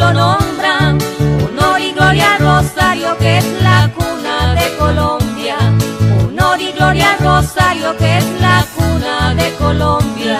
lo nombran. Honor y gloria a Rosario, que es la cuna de Colombia. Honor y gloria a Rosario, que es la cuna de Colombia.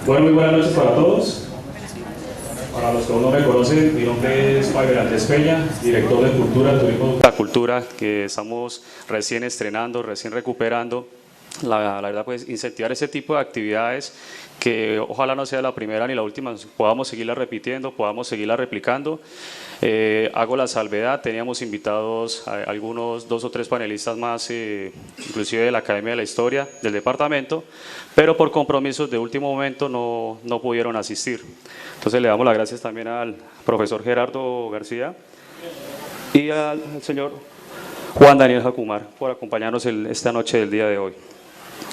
Bueno, muy buenas noches para todos. Para los que aún no me conocen, mi nombre es Fabián Andrés Peña, director de Cultura, Turismo. La cultura que estamos recién estrenando, recién recuperando. La verdad, pues incentivar ese tipo de actividades que ojalá no sea la primera ni la última, podamos seguirla repitiendo, podamos seguirla replicando. Hago la salvedad, teníamos invitados a algunos 2 o 3 panelistas más, inclusive de la Academia de la Historia del departamento, pero por compromisos de último momento no pudieron asistir. Entonces le damos las gracias también al profesor Gerardo García y al señor Juan Daniel Jacumar por acompañarnos esta noche del día de hoy.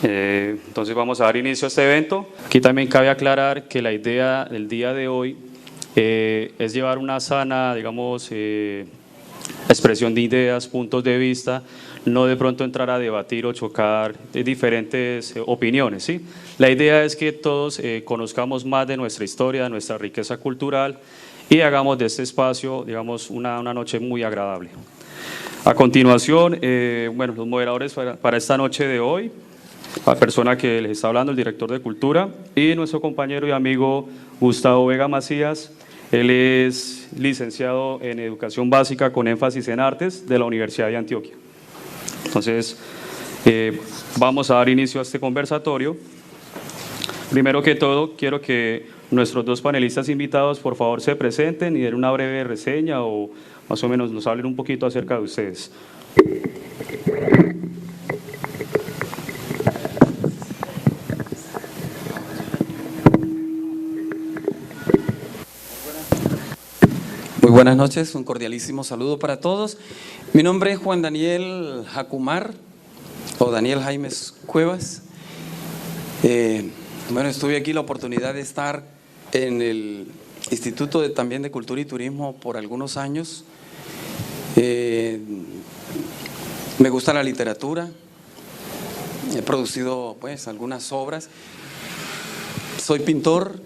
Entonces vamos a dar inicio a este evento. Aquí también cabe aclarar que la idea del día de hoy es llevar una sana, digamos, expresión de ideas, puntos de vista, no de pronto entrar a debatir o chocar diferentes opiniones, ¿sí? La idea es que todos conozcamos más de nuestra historia, de nuestra riqueza cultural y hagamos de este espacio, digamos, una noche muy agradable. A continuación, bueno, los moderadores para esta noche de hoy, la persona que les está hablando, el director de Cultura, y nuestro compañero y amigo Gustavo Vega Macías. Él es licenciado en Educación Básica con énfasis en Artes de la Universidad de Antioquia. Entonces, vamos a dar inicio a este conversatorio. Primero que todo, quiero que nuestros 2 panelistas invitados, por favor, se presenten y den una breve reseña o más o menos nos hablen un poquito acerca de ustedes. Muy buenas noches, un cordialísimo saludo para todos. Mi nombre es Juan Daniel Jacumar, o Daniel Jaimes Cuevas. Bueno, estuve aquí la oportunidad de estar en el Instituto también de Cultura y Turismo por algunos años. Me gusta la literatura, he producido pues algunas obras. Soy pintor,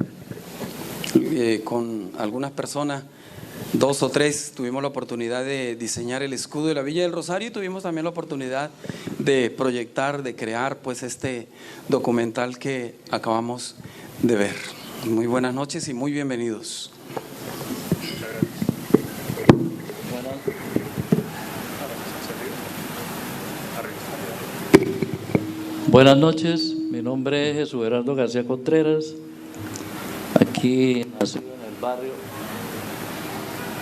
con algunas personas, 2 o 3, tuvimos la oportunidad de diseñar el escudo de la Villa del Rosario y tuvimos también la oportunidad de proyectar, de crear pues este documental que acabamos de ver. Muy buenas noches y muy bienvenidos. Buenas noches, mi nombre es Jesús Gerardo García Contreras, aquí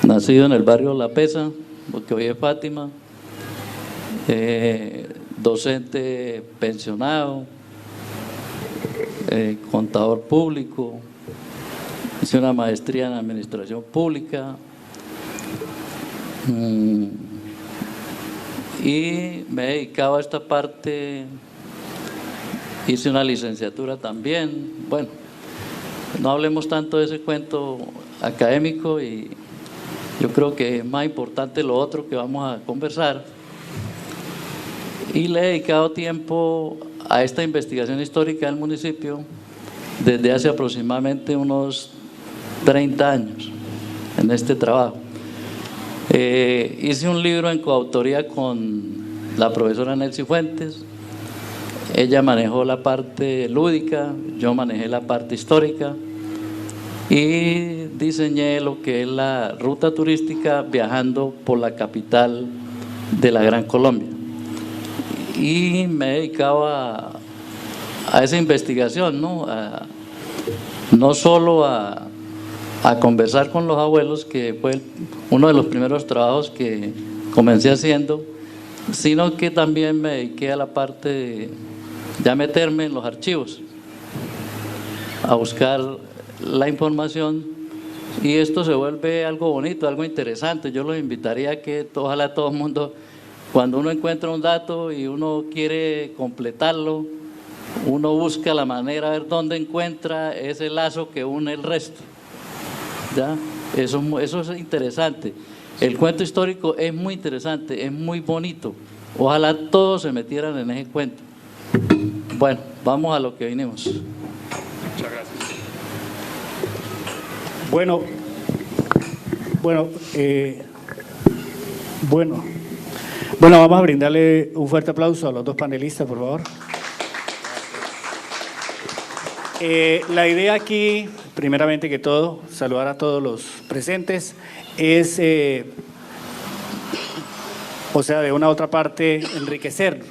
nacido en el barrio La Pesa, porque hoy es Fátima, docente pensionado, contador público, hice una maestría en administración pública y me he dedicado a esta parte. Hice una licenciatura también. Bueno, no hablemos tanto de ese cuento académico y yo creo que es más importante lo otro que vamos a conversar. Y le he dedicado tiempo a esta investigación histórica del municipio desde hace aproximadamente unos 30 años en este trabajo. Hice un libro en coautoría con la profesora Nelcy Fuentes. Ella manejó la parte lúdica, yo manejé la parte histórica y diseñé lo que es la ruta turística viajando por la capital de la Gran Colombia. Y me dedicaba a esa investigación, ¿no? No solo a conversar con los abuelos, que fue uno de los primeros trabajos que comencé haciendo, sino que también me dediqué a la parte de ya meterme en los archivos, a buscar la información, y esto se vuelve algo bonito, algo interesante. Yo los invitaría a que ojalá todo el mundo, cuando uno encuentra un dato y uno quiere completarlo, uno busca la manera de ver dónde encuentra ese lazo que une el resto. ¿Ya? Eso es interesante. El cuento histórico es muy interesante, es muy bonito. Ojalá todos se metieran en ese cuento. Bueno, vamos a lo que vinimos. Muchas gracias. Bueno, vamos a brindarle un fuerte aplauso a los dos panelistas, por favor. La idea aquí, primeramente que todo, saludar a todos los presentes, es, de una u otra parte, enriquecer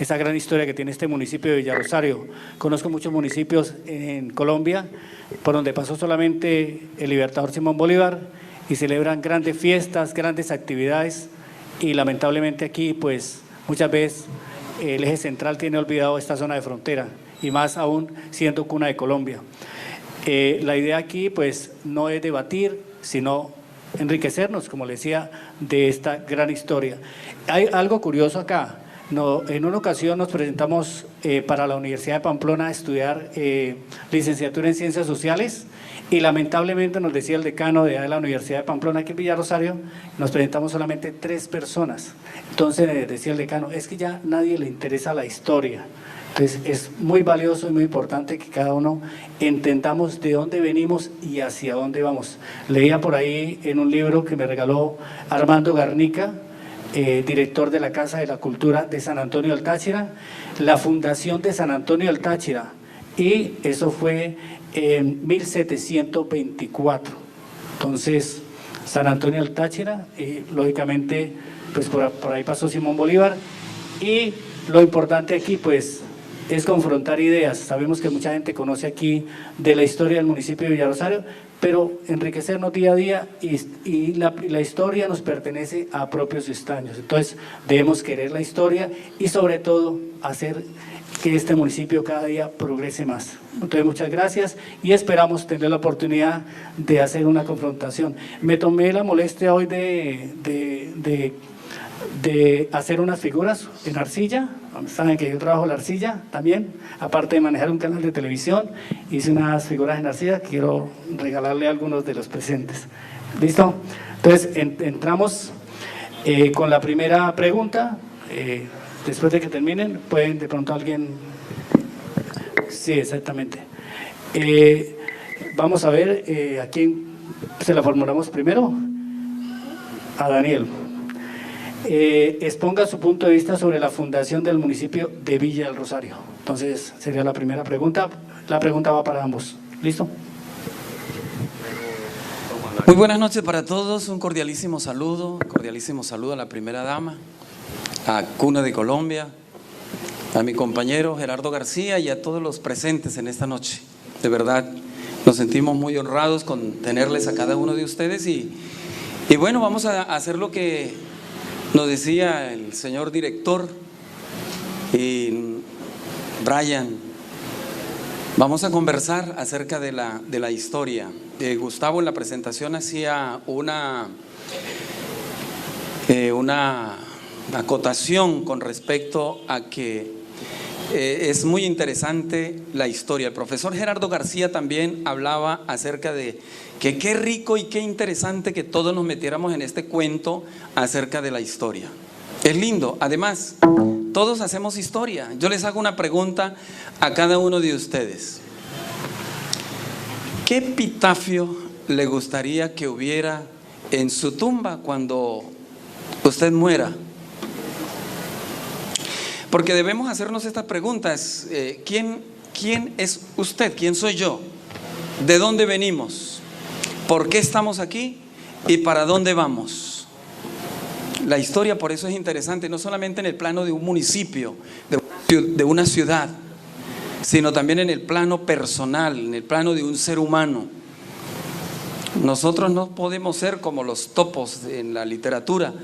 esa gran historia que tiene este municipio de Villarosario. Conozco muchos municipios en Colombia por donde pasó solamente el Libertador Simón Bolívar y celebran grandes fiestas, grandes actividades, y lamentablemente aquí pues muchas veces el eje central tiene olvidado esta zona de frontera, y más aún siendo cuna de Colombia. La idea aquí pues no es debatir, sino enriquecernos, como le decía, de esta gran historia. Hay algo curioso acá. En una ocasión nos presentamos para la Universidad de Pamplona a estudiar licenciatura en Ciencias Sociales, y lamentablemente nos decía el decano de la Universidad de Pamplona, aquí en Villarosario, nos presentamos solamente 3 personas. Entonces decía el decano, es que ya nadie le interesa la historia. Entonces es muy valioso y muy importante que cada uno entendamos de dónde venimos y hacia dónde vamos. Leía por ahí en un libro que me regaló Armando Garnica, director de la Casa de la Cultura de San Antonio del Táchira, la fundación de San Antonio del Táchira, y eso fue en 1724. Entonces, San Antonio del Táchira, lógicamente, pues por ahí pasó Simón Bolívar, y lo importante aquí, pues, es confrontar ideas. Sabemos que mucha gente conoce aquí de la historia del municipio de Villarosario, pero enriquecernos día a día, y la historia nos pertenece a propios estaños. Entonces debemos querer la historia y sobre todo hacer que este municipio cada día progrese más. Entonces muchas gracias y esperamos tener la oportunidad de hacer una confrontación. Me tomé la molestia hoy de hacer unas figuras en arcilla. Saben que yo trabajo la arcilla también, aparte de manejar un canal de televisión. Hice unas figuras en arcilla que quiero regalarle a algunos de los presentes. ¿Listo? Entonces entramos con la primera pregunta. Después de que terminen, pueden de pronto alguien... Sí, exactamente. Vamos a ver a quién se la formulamos primero. A Daniel. Exponga su punto de vista sobre la fundación del municipio de Villa del Rosario. Entonces sería la primera pregunta. La pregunta va para ambos. ¿Listo? Muy buenas noches para todos, un cordialísimo saludo a la primera dama, a Cuna de Colombia, a mi compañero Gerardo García y a todos los presentes en esta noche. De verdad, nos sentimos muy honrados con tenerles a cada uno de ustedes, y bueno, vamos a hacer lo que nos decía el señor director y Brian. Vamos a conversar acerca de la historia. Gustavo en la presentación hacía una acotación con respecto a que es muy interesante la historia. El profesor Gerardo García también hablaba acerca de que qué rico y qué interesante que todos nos metiéramos en este cuento acerca de la historia. Es lindo. Además, todos hacemos historia. Yo les hago una pregunta a cada uno de ustedes. ¿Qué epitafio le gustaría que hubiera en su tumba cuando usted muera? Porque debemos hacernos estas preguntas. ¿Quién es usted? ¿Quién soy yo? ¿De dónde venimos? ¿Por qué estamos aquí? ¿Y para dónde vamos? La historia por eso es interesante, no solamente en el plano de un municipio, de una ciudad, sino también en el plano personal, en el plano de un ser humano. Nosotros no podemos ser como los topos en la literatura,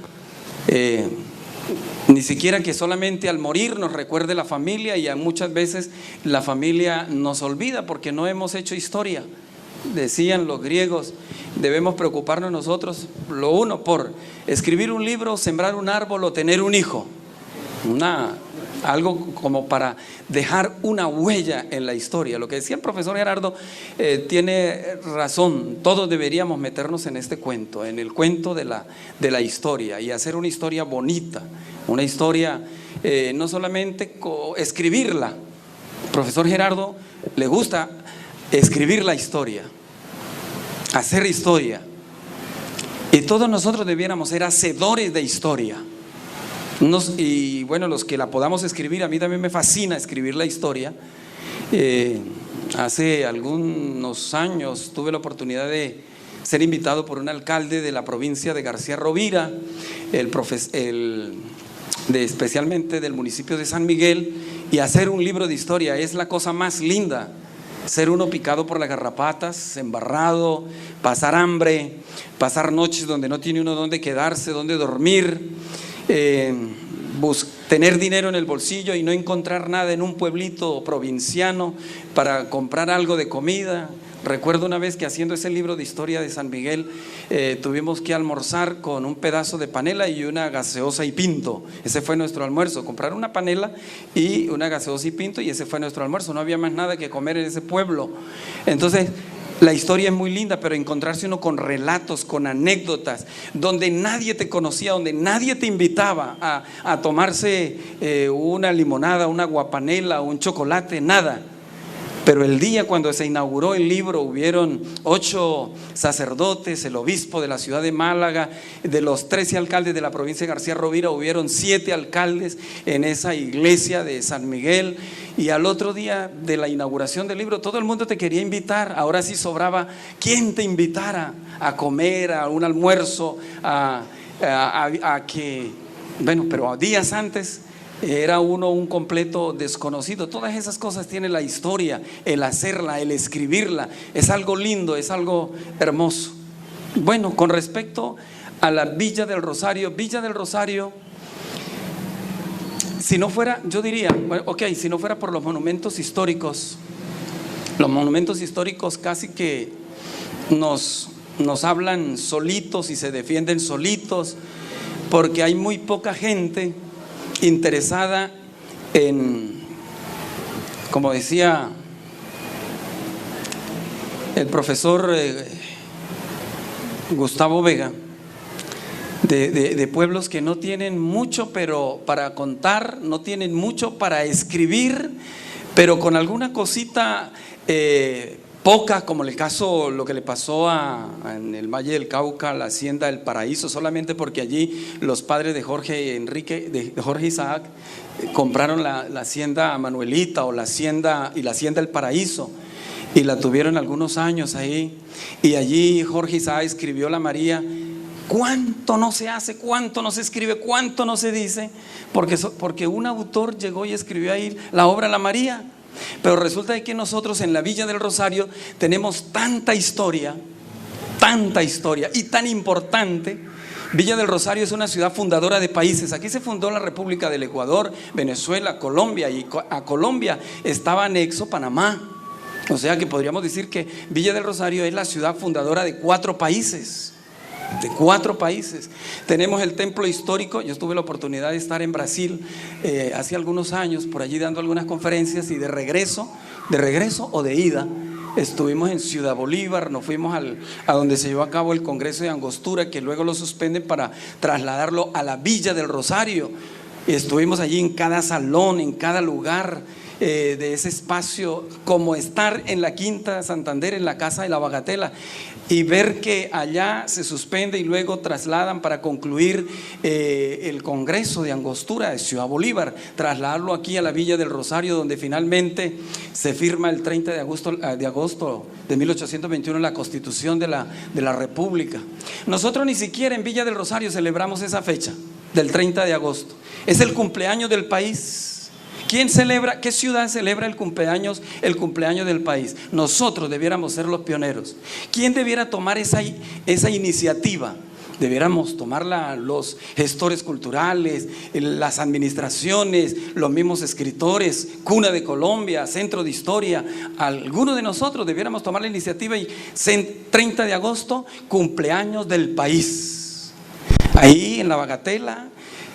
ni siquiera que solamente al morir nos recuerde la familia, y muchas veces la familia nos olvida porque no hemos hecho historia. Decían los griegos, debemos preocuparnos nosotros, lo uno, por escribir un libro, sembrar un árbol o tener un hijo. Algo como para dejar una huella en la historia. Lo que decía el profesor Gerardo tiene razón. Todos deberíamos meternos en este cuento, en el cuento de la historia, y hacer una historia bonita, una historia, no solamente escribirla. Al profesor Gerardo le gusta escribir la historia, hacer historia, y todos nosotros debiéramos ser hacedores de historia. Y bueno, los que la podamos escribir, a mí también me fascina escribir la historia. Hace algunos años tuve la oportunidad de ser invitado por un alcalde de la provincia de García Rovira, especialmente del municipio de San Miguel, y hacer un libro de historia. Es la cosa más linda, ser uno picado por las garrapatas, embarrado, pasar hambre, pasar noches donde no tiene uno dónde quedarse, dónde dormir, tener dinero en el bolsillo y no encontrar nada en un pueblito provinciano para comprar algo de comida. Recuerdo una vez que haciendo ese libro de historia de San Miguel tuvimos que almorzar con un pedazo de panela y una gaseosa y pinto. Ese fue nuestro almuerzo, comprar una panela y una gaseosa y pinto, y ese fue nuestro almuerzo. No había más nada que comer en ese pueblo. Entonces la historia es muy linda, pero encontrarse uno con relatos, con anécdotas, donde nadie te conocía, donde nadie te invitaba a tomarse una limonada, una guapanela, un chocolate, nada. Pero el día cuando se inauguró el libro, hubieron 8 sacerdotes, el obispo de la ciudad de Málaga, de los 13 alcaldes de la provincia de García Rovira, hubieron 7 alcaldes en esa iglesia de San Miguel. Y al otro día de la inauguración del libro, todo el mundo te quería invitar. Ahora sí sobraba quién te invitara a comer, a un almuerzo, pero días antes era uno un completo desconocido. Todas esas cosas tiene la historia, el hacerla, el escribirla, es algo lindo, es algo hermoso. Bueno, con respecto a la Villa del Rosario, si no fuera, yo diría, si no fuera por los monumentos históricos casi que nos hablan solitos y se defienden solitos, porque hay muy poca gente interesada en, como decía el profesor Gustavo Vega, de pueblos que no tienen mucho pero para contar, no tienen mucho para escribir, pero con alguna cosita poca, como el caso, lo que le pasó en el Valle del Cauca, la hacienda del Paraíso, solamente porque allí los padres de Jorge Isaac compraron la hacienda Manuelita, o la hacienda del Paraíso, y la tuvieron algunos años ahí, y allí Jorge Isaac escribió la María. ¿Cuánto no se hace? ¿Cuánto no se escribe? ¿Cuánto no se dice? Porque un autor llegó y escribió ahí la obra La María. Pero resulta que nosotros en la Villa del Rosario tenemos tanta historia y tan importante. Villa del Rosario es una ciudad fundadora de países. Aquí se fundó la República del Ecuador, Venezuela, Colombia, y a Colombia estaba anexo Panamá. O sea que podríamos decir que Villa del Rosario es la ciudad fundadora de 4 países. Tenemos el templo histórico. Yo tuve la oportunidad de estar en Brasil hace algunos años, por allí dando algunas conferencias, y de regreso o de ida, estuvimos en Ciudad Bolívar. Nos fuimos a donde se llevó a cabo el Congreso de Angostura, que luego lo suspenden para trasladarlo a la Villa del Rosario. Estuvimos allí en cada salón, en cada lugar, de ese espacio, como estar en la Quinta de Santander, en la Casa de la Bagatela, y ver que allá se suspende y luego trasladan para concluir el Congreso de Angostura de Ciudad Bolívar, trasladarlo aquí a la Villa del Rosario, donde finalmente se firma el 30 de agosto de 1821 la Constitución de la República. Nosotros ni siquiera en Villa del Rosario celebramos esa fecha del 30 de agosto. Es el cumpleaños del país. ¿Quién celebra? ¿Qué ciudad celebra el cumpleaños del país? Nosotros debiéramos ser los pioneros. ¿Quién debiera tomar esa iniciativa? Debiéramos tomarla los gestores culturales, las administraciones, los mismos escritores, Cuna de Colombia, Centro de Historia. Algunos de nosotros debiéramos tomar la iniciativa y 30 de agosto, cumpleaños del país. Ahí en la Bagatela,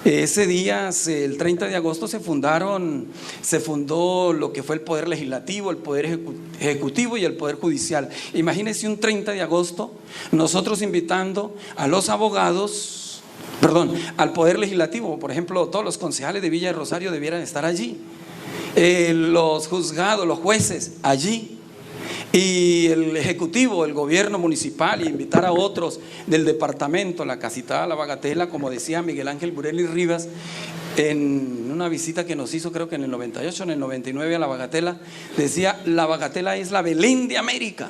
ese día, el 30 de agosto, se fundó lo que fue el Poder Legislativo, el Poder Ejecutivo y el Poder Judicial. Imagínense un 30 de agosto, nosotros invitando a los abogados, al Poder Legislativo, por ejemplo, todos los concejales de Villa de Rosario debieran estar allí, los juzgados, los jueces allí, y el Ejecutivo, el gobierno municipal, y invitar a otros del departamento, la Casita de la Bagatela, como decía Miguel Ángel Burelli Rivas en una visita que nos hizo, creo que en el 98, en el 99 a la Bagatela, decía: la Bagatela es la Belén de América,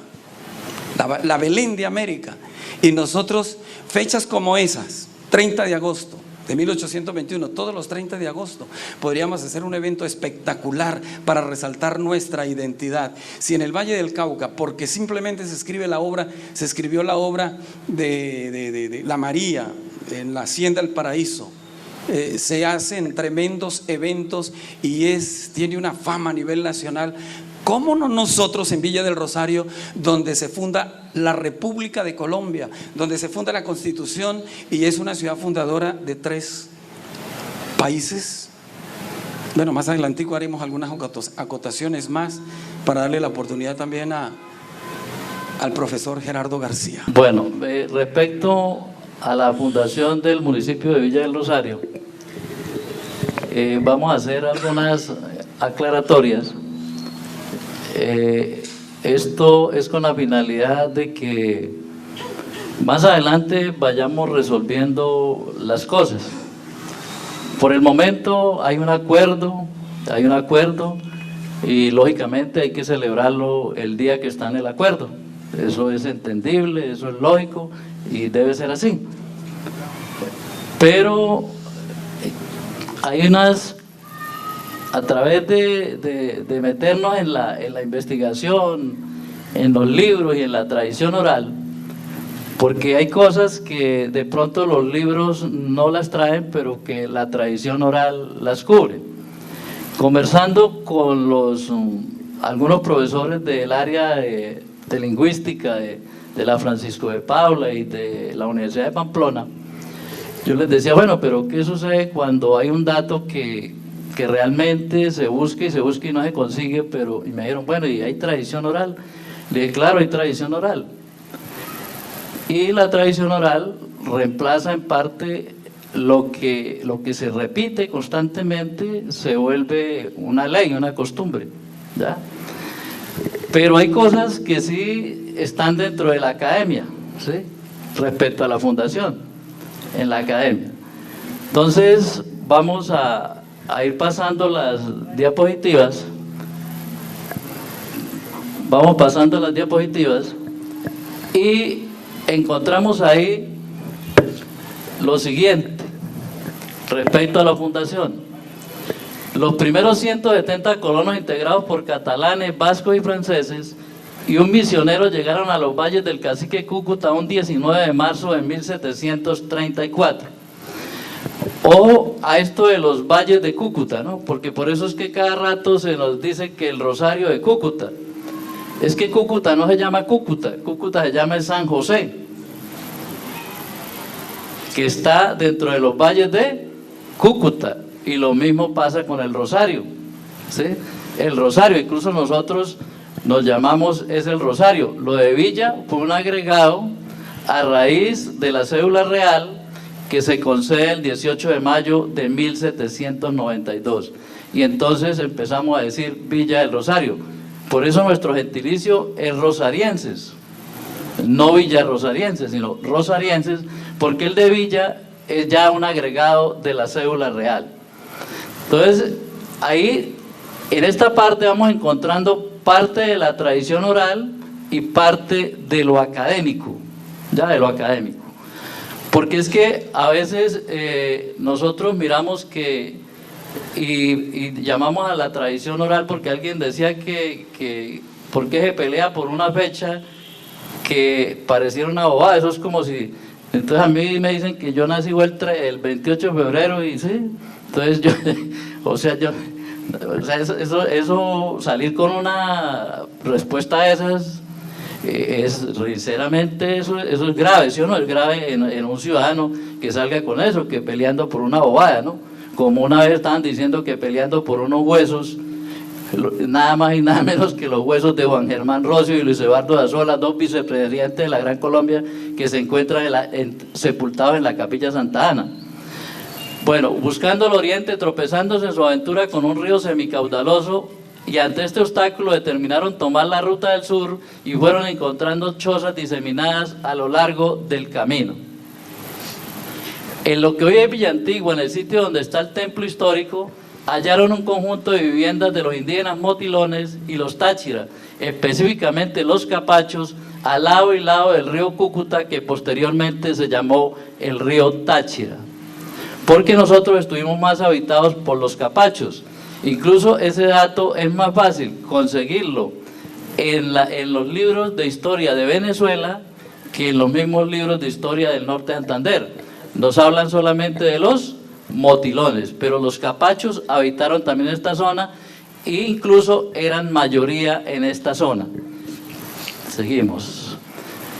la Belén de América. Y nosotros, fechas como esas, 30 de agosto de 1821, todos los 30 de agosto, podríamos hacer un evento espectacular para resaltar nuestra identidad. Si en el Valle del Cauca, porque simplemente se escribió la obra de La María, en la Hacienda del Paraíso, se hacen tremendos eventos y tiene una fama a nivel nacional. ¿Cómo no nosotros en Villa del Rosario, donde se funda la República de Colombia, donde se funda la Constitución y es una ciudad fundadora de 3 países? Bueno, más adelantico haremos algunas acotaciones más para darle la oportunidad también al profesor Gerardo García. Bueno, respecto a la fundación del municipio de Villa del Rosario, vamos a hacer algunas aclaratorias. Esto es con la finalidad de que más adelante vayamos resolviendo las cosas. Por el momento hay un acuerdo y lógicamente hay que celebrarlo el día que está en el acuerdo. Eso es entendible, eso es lógico y debe ser así. Pero hay a través de meternos en la investigación, en los libros y en la tradición oral, porque hay cosas que de pronto los libros no las traen, pero que la tradición oral las cubre. Conversando con algunos profesores del área de lingüística de la Francisco de Paula y de la Universidad de Pamplona, yo les decía, bueno, pero ¿qué sucede cuando hay un dato que realmente se busca y no se consigue? Y me dijeron, bueno, ¿y hay tradición oral? Le dije, claro, hay tradición oral. Y la tradición oral reemplaza en parte lo que se repite constantemente, se vuelve una ley, una costumbre, ¿ya? Pero hay cosas que sí están dentro de la academia, ¿sí? Respecto a la fundación, en la academia. Entonces, vamos a ir pasando las diapositivas. Vamos pasando las diapositivas y encontramos ahí lo siguiente respecto a la fundación. Los primeros 170 colonos integrados por catalanes, vascos y franceses y un misionero llegaron a los valles del cacique Cúcuta un 19 de marzo de 1734. Ojo a esto de los valles de Cúcuta, ¿no? Porque por eso es que cada rato se nos dice que el Rosario de Cúcuta. Es que Cúcuta no se llama Cúcuta, Cúcuta se llama San José, que está dentro de los valles de Cúcuta, y lo mismo pasa con el Rosario, ¿sí? El Rosario, incluso nosotros nos llamamos, es el Rosario. Lo de Villa fue un agregado a raíz de la cédula real que se concede el 18 de mayo de 1792. y entonces empezamos a decir Villa del Rosario. Por eso nuestro gentilicio es rosarienses, no villarrosarienses, sino rosarienses, porque el de Villa es ya un agregado de la cédula real. Entonces, ahí, en esta parte vamos encontrando parte de la tradición oral y parte de lo académico, ya de lo académico. Porque es que a veces nosotros miramos que, y llamamos a la tradición oral porque alguien decía que ¿por qué se pelea por una fecha que pareciera una bobada? Eso es como si, entonces a mí me dicen que yo nací el 28 de febrero y sí, entonces yo, eso salir con una respuesta de esas, sinceramente eso es grave, ¿sí o no? Es grave en un ciudadano que salga con eso, que peleando por una bobada, ¿no? Como una vez estaban diciendo que peleando por unos huesos, nada más y nada menos que los huesos de Juan Germán Rocio y Luis Eduardo Dazola, dos vicepresidentes de la Gran Colombia que se encuentran sepultados en la Capilla Santa Ana. Bueno, buscando el oriente, tropezándose en su aventura con un río semicaudaloso, y ante este obstáculo determinaron tomar la ruta del sur y fueron encontrando chozas diseminadas a lo largo del camino. En lo que hoy es Villa Antigua, en el sitio donde está el templo histórico, hallaron un conjunto de viviendas de los indígenas motilones y los Táchira, específicamente los capachos, al lado y lado del río Cúcuta, que posteriormente se llamó el río Táchira, porque nosotros estuvimos más habitados por los capachos. Incluso ese dato es más fácil conseguirlo en los libros de historia de Venezuela que en los mismos libros de historia del norte de Santander. Nos hablan solamente de los motilones, pero los capachos habitaron también esta zona e incluso eran mayoría en esta zona. Seguimos.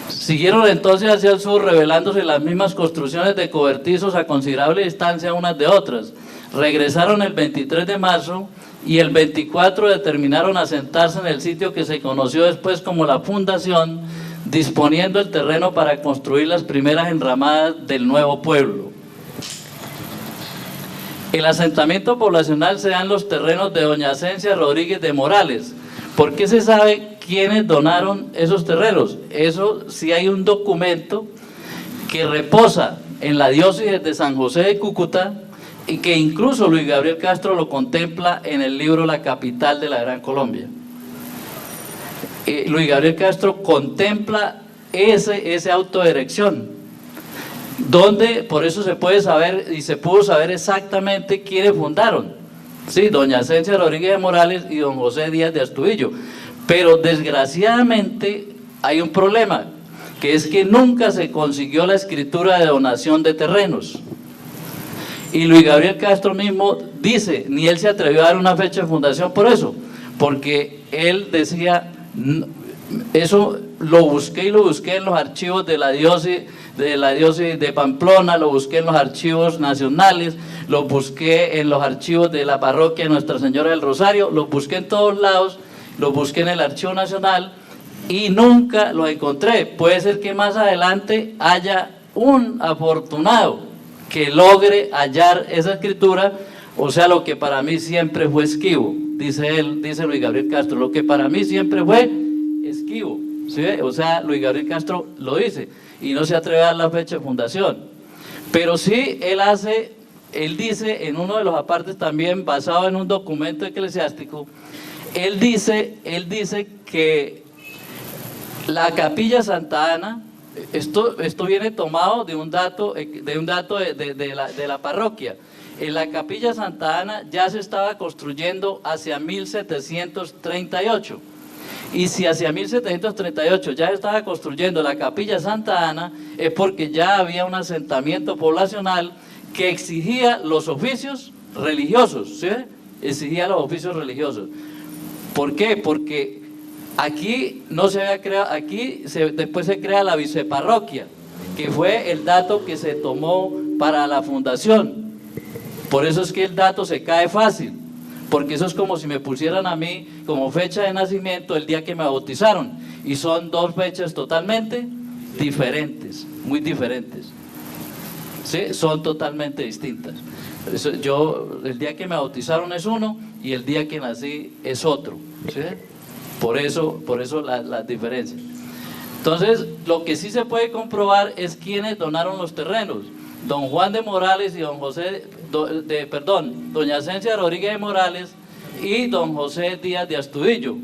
Siguieron entonces hacia el sur, revelándose las mismas construcciones de cobertizos a considerable distancia unas de otras. Regresaron el 23 de marzo y el 24 determinaron asentarse en el sitio que se conoció después como la Fundación, disponiendo el terreno para construir las primeras enramadas del nuevo pueblo. El asentamiento poblacional se da en los terrenos de doña Asencia Rodríguez de Morales. ¿Por qué se sabe quiénes donaron esos terrenos? Eso sí, hay un documento que reposa en la diócesis de San José de Cúcuta y que incluso Luis Gabriel Castro lo contempla en el libro La capital de la Gran Colombia. Luis Gabriel Castro contempla ese auto de erección, donde por eso se puede saber y se pudo saber exactamente quiénes fundaron, sí, doña Asencia Rodríguez de Morales y don José Díaz de Astudillo. Pero desgraciadamente hay un problema, que es que nunca se consiguió la escritura de donación de terrenos. Y Luis Gabriel Castro mismo dice, ni él se atrevió a dar una fecha de fundación por eso, porque él decía, eso lo busqué en los archivos de la diócesis de Pamplona, lo busqué en los archivos nacionales, lo busqué en los archivos de la parroquia de Nuestra Señora del Rosario, lo busqué en todos lados, lo busqué en el Archivo Nacional y nunca lo encontré. Puede ser que más adelante haya un afortunado que logre hallar esa escritura, o sea, lo que para mí siempre fue esquivo, dice Luis Gabriel Castro, lo que para mí siempre fue esquivo, ¿sí? O sea, Luis Gabriel Castro lo dice, y no se atreve a dar la fecha de fundación, pero sí él dice en uno de los apartes también, basado en un documento eclesiástico, él dice que la Capilla Santa Ana, esto viene tomado de un dato de la parroquia. En la Capilla Santa Ana ya se estaba construyendo hacia 1738. Y si hacia 1738 ya estaba construyendo la Capilla Santa Ana, es porque ya había un asentamiento poblacional que exigía los oficios religiosos, ¿sí? Exigía los oficios religiosos. ¿Por qué? Porque aquí no se había creado, después se crea la viceparroquia, que fue el dato que se tomó para la fundación. Por eso es que el dato se cae fácil, porque eso es como si me pusieran a mí como fecha de nacimiento el día que me bautizaron, y son dos fechas totalmente diferentes, muy diferentes, ¿sí? Son totalmente distintas. Yo, el día que me bautizaron es uno y el día que nací es otro, ¿sí? Por eso las diferencias. Entonces, lo que sí se puede comprobar es quiénes donaron los terrenos. Don Juan de Morales y doña Esencia Rodríguez de Morales y don José Díaz de Astudillo.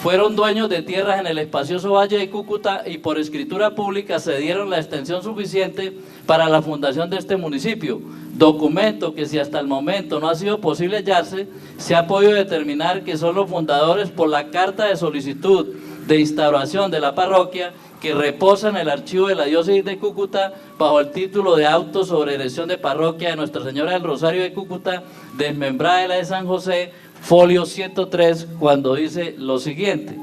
Fueron dueños de tierras en el espacioso Valle de Cúcuta y por escritura pública cedieron la extensión suficiente para la fundación de este municipio. Documento que, si hasta el momento no ha sido posible hallarse, se ha podido determinar que son los fundadores por la carta de solicitud de instauración de la parroquia que reposa en el archivo de la diócesis de Cúcuta bajo el título de Auto sobre erección de parroquia de Nuestra Señora del Rosario de Cúcuta, desmembrada de la de San José, folio 103, cuando dice lo siguiente: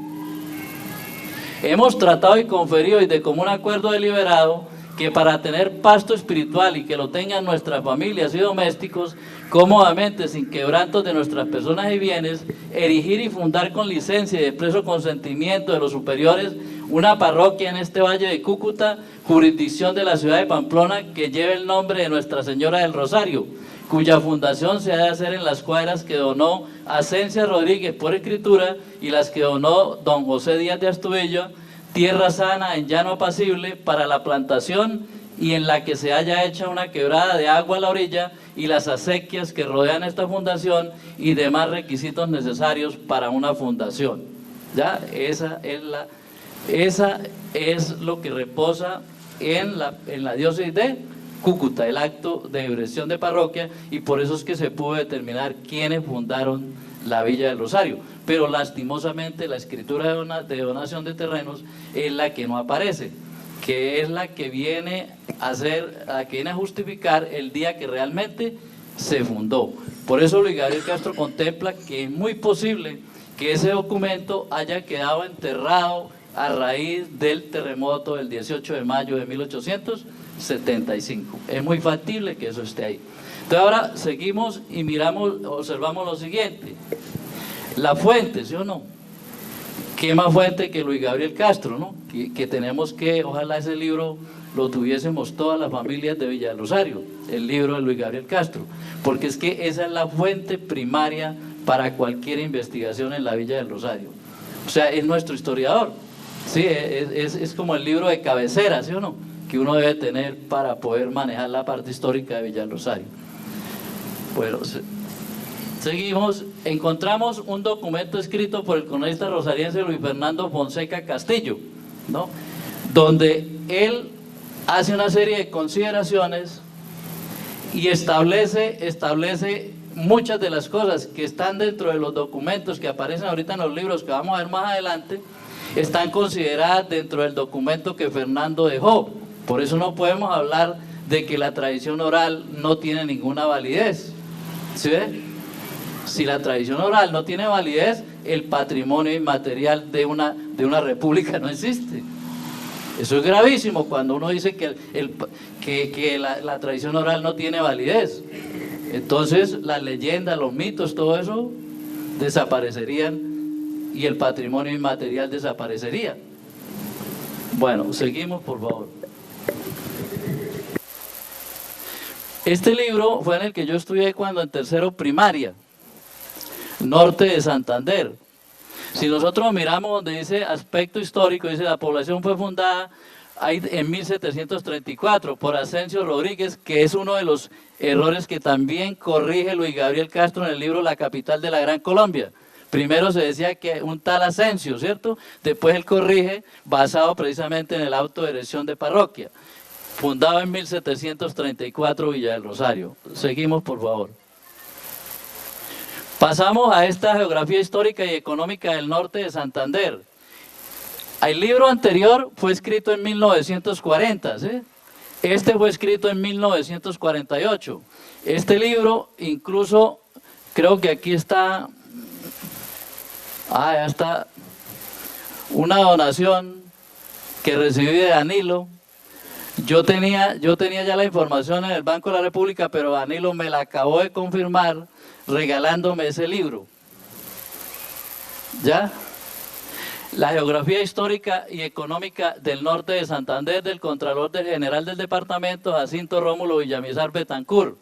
hemos tratado y conferido y de común acuerdo deliberado que para tener pasto espiritual y que lo tengan nuestras familias y domésticos, cómodamente, sin quebrantos de nuestras personas y bienes, erigir y fundar con licencia y de expreso consentimiento de los superiores una parroquia en este Valle de Cúcuta, jurisdicción de la ciudad de Pamplona, que lleve el nombre de Nuestra Señora del Rosario, cuya fundación se ha de hacer en las cuadras que donó Asencia Rodríguez por escritura y las que donó don José Díaz de Astudillo, tierra sana en llano apacible para la plantación y en la que se haya hecha una quebrada de agua a la orilla y las acequias que rodean esta fundación y demás requisitos necesarios para una fundación. ¿Ya? Esa es lo que reposa en la diócesis de Cúcuta, el acto de erección de parroquia, y por eso es que se pudo determinar quiénes fundaron la Villa del Rosario. Pero lastimosamente la escritura de donación de terrenos es la que no aparece, que es la que viene a justificar el día que realmente se fundó. Por eso Luis Gabriel Castro contempla que es muy posible que ese documento haya quedado enterrado a raíz del terremoto del 18 de mayo de 1875. Es muy factible que eso esté ahí. Entonces ahora seguimos y observamos lo siguiente. La fuente, ¿sí o no? ¿Qué más fuente que Luis Gabriel Castro, no? Que tenemos que, ojalá ese libro lo tuviésemos todas las familias de Villa del Rosario, el libro de Luis Gabriel Castro, porque es que esa es la fuente primaria para cualquier investigación en la Villa del Rosario. O sea, es nuestro historiador, ¿sí? Es como el libro de cabecera, ¿sí o no?, que uno debe tener para poder manejar la parte histórica de Villa del Rosario. Bueno, seguimos. Encontramos un documento escrito por el cronista rosariense Luis Fernando Fonseca Castillo, ¿no?, donde él hace una serie de consideraciones y establece muchas de las cosas que están dentro de los documentos que aparecen ahorita en los libros que vamos a ver más adelante, están consideradas dentro del documento que Fernando dejó. Por eso no podemos hablar de que la tradición oral no tiene ninguna validez. ¿Sí ve? Si la tradición oral no tiene validez, el patrimonio inmaterial de una república no existe. Eso es gravísimo cuando uno dice que la tradición oral no tiene validez. Entonces las leyendas, los mitos, todo eso desaparecerían y el patrimonio inmaterial desaparecería. Bueno, seguimos por favor. Este libro fue en el que yo estudié cuando en tercero primaria, norte de Santander. Si nosotros miramos donde dice aspecto histórico, dice la población fue fundada en 1734 por Asencio Rodríguez, que es uno de los errores que también corrige Luis Gabriel Castro en el libro La capital de la Gran Colombia. Primero se decía que un tal Asencio, ¿cierto? Después él corrige basado precisamente en el auto de erección de parroquia. Fundado en 1734 Villa del Rosario. Seguimos por favor. Pasamos a esta geografía histórica y económica del norte de Santander. El libro anterior fue escrito en 1940, ¿sí? Este fue escrito en 1948. Este libro incluso, creo que aquí está, ya está, una donación que recibí de Danilo. Yo tenía ya la información en el Banco de la República, pero Danilo me la acabó de confirmar regalándome ese libro. ¿Ya? La geografía histórica y económica del norte de Santander, del Contralor General del Departamento, Jacinto Rómulo Villamizar Betancur.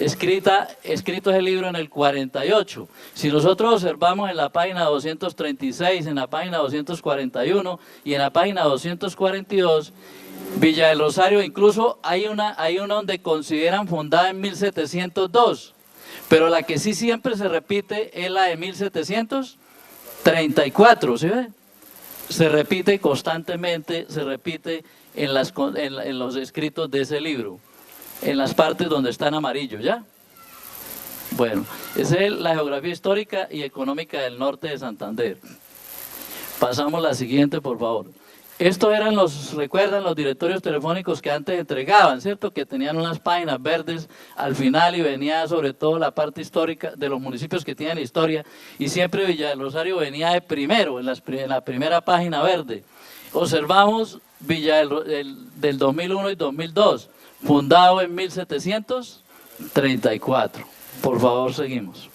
escrito ese libro en el 48. Si nosotros observamos en la página 236, en la página 241 y en la página 242, Villa del Rosario incluso hay una donde consideran fundada en 1702, pero la que sí siempre se repite es la de 1734, ¿sí ve? Se repite constantemente, se repite en los escritos de ese libro, en las partes donde está en amarillo, ¿ya? Bueno, esa es la geografía histórica y económica del norte de Santander. Pasamos a la siguiente, por favor. Estos eran recuerdan los directorios telefónicos que antes entregaban, ¿cierto? Que tenían unas páginas verdes al final y venía sobre todo la parte histórica de los municipios que tienen historia, y siempre Villa del Rosario venía de primero, en la primera página verde. Observamos Villa del 2001 y 2002, fundado en 1734. Por favor, seguimos.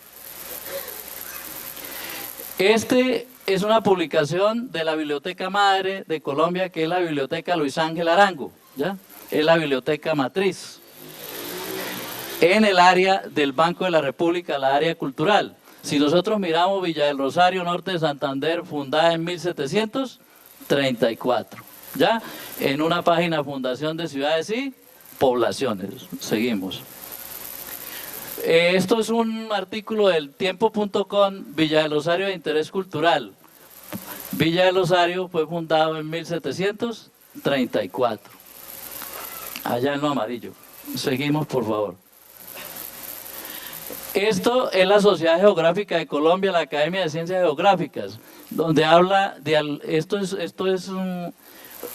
Este es una publicación de la Biblioteca Madre de Colombia, que es la Biblioteca Luis Ángel Arango, ¿ya? Es la biblioteca matriz en el área del Banco de la República, la área cultural. Si nosotros miramos Villa del Rosario, norte de Santander, fundada en 1734, ¿ya? En una página Fundación de Ciudades y Poblaciones. Seguimos. Esto es un artículo del tiempo.com, Villa del Rosario de interés cultural. Villa del Rosario fue fundado en 1734, allá en lo amarillo. Seguimos, por favor. Esto es la Sociedad Geográfica de Colombia, la Academia de Ciencias Geográficas, donde habla de esto es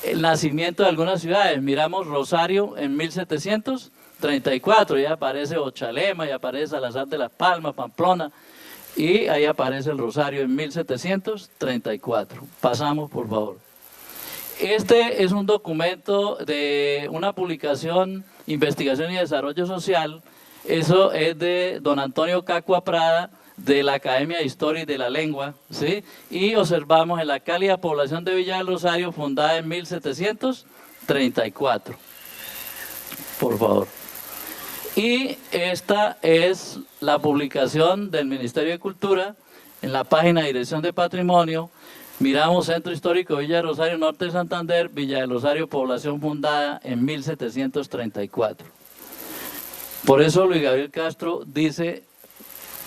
el nacimiento de algunas ciudades. Miramos Rosario en 1734, ya aparece Ochalema, ya aparece Salazar de las Palmas, Pamplona, y ahí aparece el Rosario en 1734. Pasamos, por favor. Este es un documento de una publicación, Investigación y Desarrollo Social. Eso es de don Antonio Cacua Prada, de la Academia de Historia y de la Lengua, ¿sí? Y observamos en la cálida población de Villa del Rosario, fundada en 1734. Por favor. Y esta es la publicación del Ministerio de Cultura en la página Dirección de Patrimonio. Miramos Centro Histórico Villa del Rosario, norte de Santander, Villa del Rosario, población fundada en 1734. Por eso Luis Gabriel Castro dice,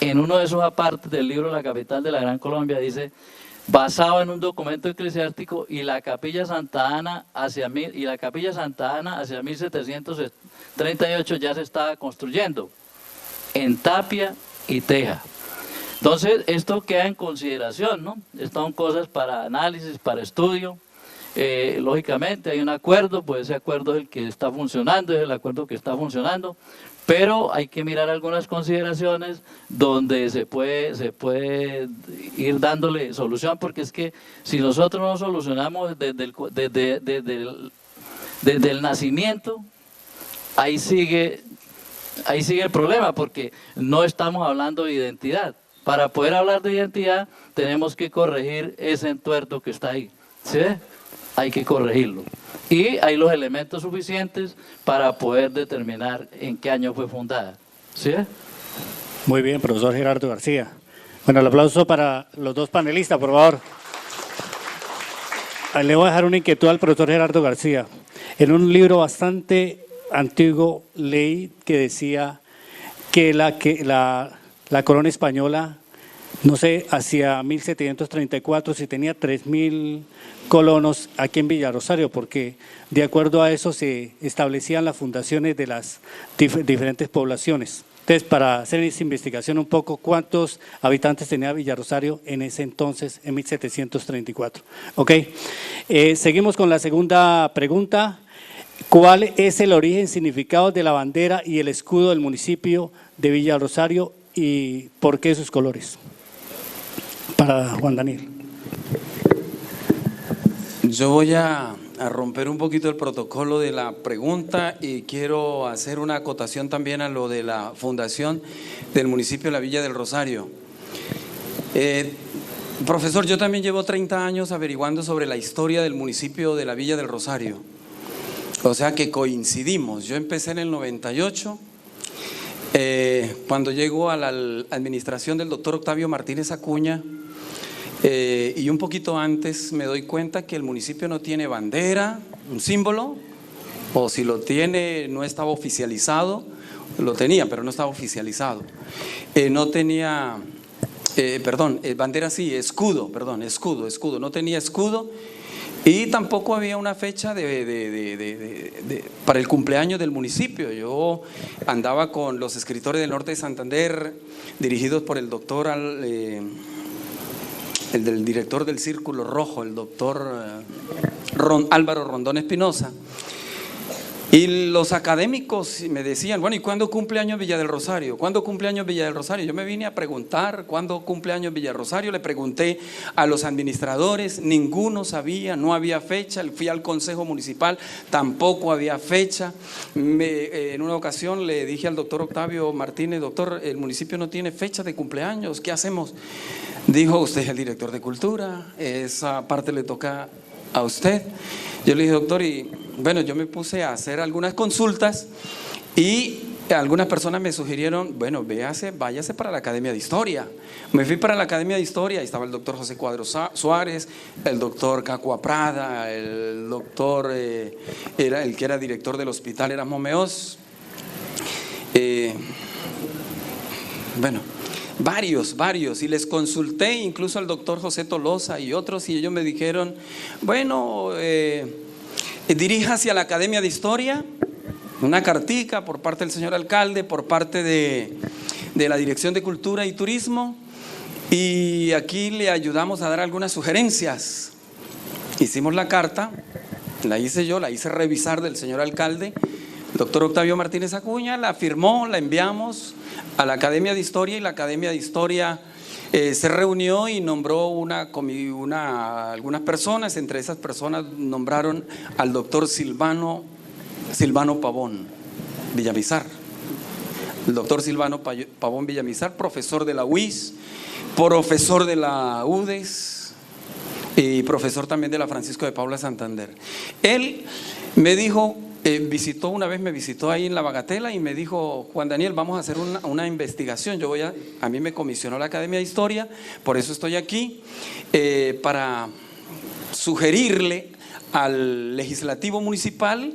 en uno de esos apartes del libro La capital de la Gran Colombia, dice, basado en un documento eclesiástico, y la Capilla Santa Ana hacia 1738 ya se estaba construyendo en tapia y teja. Entonces esto queda en consideración, ¿no? Estas son cosas para análisis, para estudio. Lógicamente hay un acuerdo, pues ese acuerdo es el que está funcionando, es el acuerdo que está funcionando, pero hay que mirar algunas consideraciones donde se puede ir dándole solución, porque es que si nosotros no solucionamos desde el nacimiento, ahí sigue el problema, porque no estamos hablando de identidad. Para poder hablar de identidad tenemos que corregir ese entuerto que está ahí, ¿sí? Hay que corregirlo. Y hay los elementos suficientes para poder determinar en qué año fue fundada, ¿sí? Muy bien, profesor Gerardo García. Bueno, el aplauso para los dos panelistas, por favor. Le voy a dejar una inquietud al profesor Gerardo García. En un libro bastante antiguo leí que decía que la corona española, no sé, hacia 1734, si tenía 3.000 colonos aquí en Villa Rosario, porque de acuerdo a eso se establecían las fundaciones de las diferentes poblaciones. Entonces, para hacer esa investigación un poco, ¿cuántos habitantes tenía Villa Rosario en ese entonces, en 1734? Ok, seguimos con la segunda pregunta. ¿Cuál es el origen, significado de la bandera y el escudo del municipio de Villa Rosario y por qué sus colores? Para Juan Daniel. Yo voy a romper un poquito el protocolo de la pregunta y quiero hacer una acotación también a lo de la fundación del municipio de la Villa del Rosario. Profesor, yo también llevo 30 años averiguando sobre la historia del municipio de la Villa del Rosario. O sea que coincidimos. Yo empecé en el 98 Cuando llego a la administración del doctor Octavio Martínez Acuña, y un poquito antes, me doy cuenta que el municipio no tiene bandera, un símbolo, o si lo tiene no estaba oficializado. Lo tenía, pero no estaba oficializado. No tenía, bandera sí, escudo, no tenía escudo, y tampoco había una fecha para el cumpleaños del municipio. Yo andaba con los escritores del norte de Santander, dirigidos por el doctor, el del director del Círculo Rojo, el doctor Álvaro Rondón Espinosa. Y los académicos me decían, bueno, ¿y cuándo cumple años Villa del Rosario? ¿Cuándo cumple años Villa del Rosario? Yo me vine a preguntar, ¿cuándo cumple años Villa del Rosario? Le pregunté a los administradores, ninguno sabía, no había fecha. Fui al Consejo Municipal, tampoco había fecha. En una ocasión le dije al doctor Octavio Martínez, doctor, el municipio no tiene fecha de cumpleaños, ¿qué hacemos? Dijo, usted es el director de Cultura, esa parte le toca a usted. Yo le dije, doctor, y bueno, yo me puse a hacer algunas consultas y algunas personas me sugirieron, bueno, váyase para la Academia de Historia. Me fui para la Academia de Historia, ahí estaba el doctor José Cuadros Suárez, el doctor Cacua Prada, el doctor, el que era director del hospital era Momeos. Bueno, varios, y les consulté incluso al doctor José Tolosa y otros, y ellos me dijeron, bueno, diríjase a la Academia de Historia, una cartica por parte del señor alcalde, por parte de la Dirección de Cultura y Turismo, y aquí le ayudamos a dar algunas sugerencias. Hicimos la carta, la hice yo, la hice revisar del señor alcalde, el doctor Octavio Martínez Acuña, la firmó, la enviamos a la Academia de Historia, y la Academia de Historia se reunió y nombró algunas personas. Entre esas personas nombraron al doctor Silvano Pavón Villamizar. El doctor Silvano Pavón Villamizar, profesor de la UIS, profesor de la UDES y profesor también de la Francisco de Paula Santander. Él me dijo, una vez me visitó ahí en La Bagatela y me dijo, Juan Daniel, vamos a hacer una investigación. A mí me comisionó la Academia de Historia, por eso estoy aquí, para sugerirle al legislativo municipal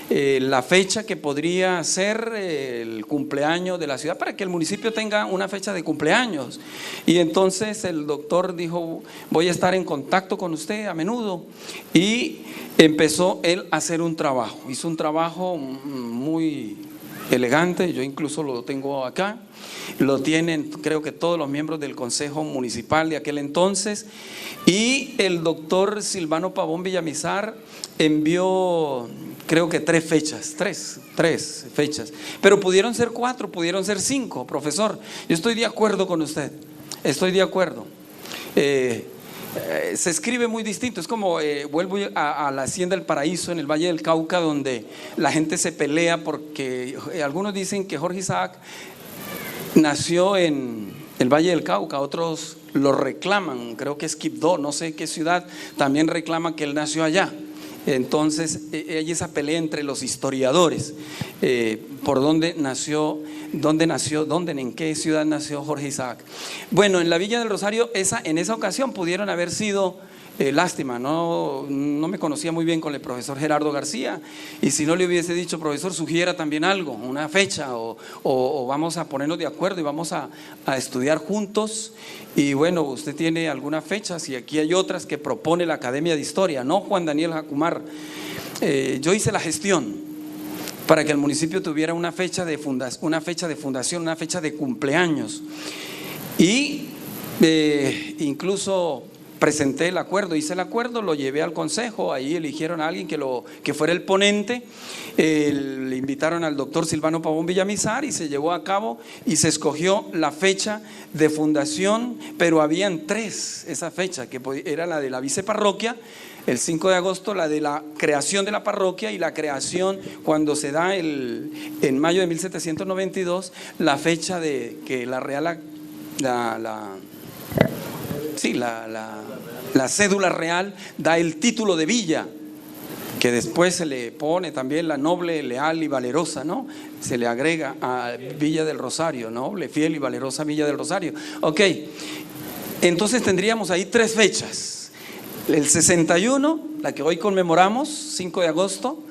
la fecha que podría ser el cumpleaños de la ciudad, para que el municipio tenga una fecha de cumpleaños. Y entonces el doctor dijo, voy a estar en contacto con usted a menudo, y empezó él a hacer un trabajo. Hizo un trabajo muy elegante, yo incluso lo tengo acá, lo tienen creo que todos los miembros del Consejo Municipal de aquel entonces, y el doctor Silvano Pavón Villamizar envió creo que tres fechas, pero pudieron ser 4, pudieron ser 5, profesor. Yo estoy de acuerdo con usted, estoy de acuerdo. Se escribe muy distinto, es como vuelvo a la Hacienda del Paraíso en el Valle del Cauca, donde la gente se pelea porque algunos dicen que Jorge Isaac nació en el Valle del Cauca, otros lo reclaman, creo que es Quibdó, no sé qué ciudad, también reclama que él nació allá. Entonces hay esa pelea entre los historiadores por dónde nació, en qué ciudad nació Jorge Isaac. Bueno, en la Villa del Rosario en esa ocasión pudieron haber sido, lástima, no me conocía muy bien con el profesor Gerardo García, y si no le hubiese dicho, profesor, sugiera también algo, una fecha, o vamos a ponernos de acuerdo y vamos a estudiar juntos. Y bueno, usted tiene algunas fechas y aquí hay otras que propone la Academia de Historia, no Juan Daniel Jacumar. Yo hice la gestión para que el municipio tuviera una fecha de fundación, una fecha de cumpleaños, y incluso presenté el acuerdo, hice el acuerdo, lo llevé al consejo, ahí eligieron a alguien que fuera el ponente, le invitaron al doctor Silvano Pavón Villamizar y se llevó a cabo y se escogió la fecha de fundación, pero habían 3, esa fecha, que era la de la viceparroquia, el 5 de agosto, la de la creación de la parroquia, y la creación cuando se da en mayo de 1792, la fecha de que la Real, la cédula real da el título de villa, que después se le pone también la noble, leal y valerosa, ¿no? Se le agrega a Villa del Rosario, noble, fiel y valerosa Villa del Rosario. Ok, entonces tendríamos ahí 3 fechas. El 61, la que hoy conmemoramos, 5 de agosto.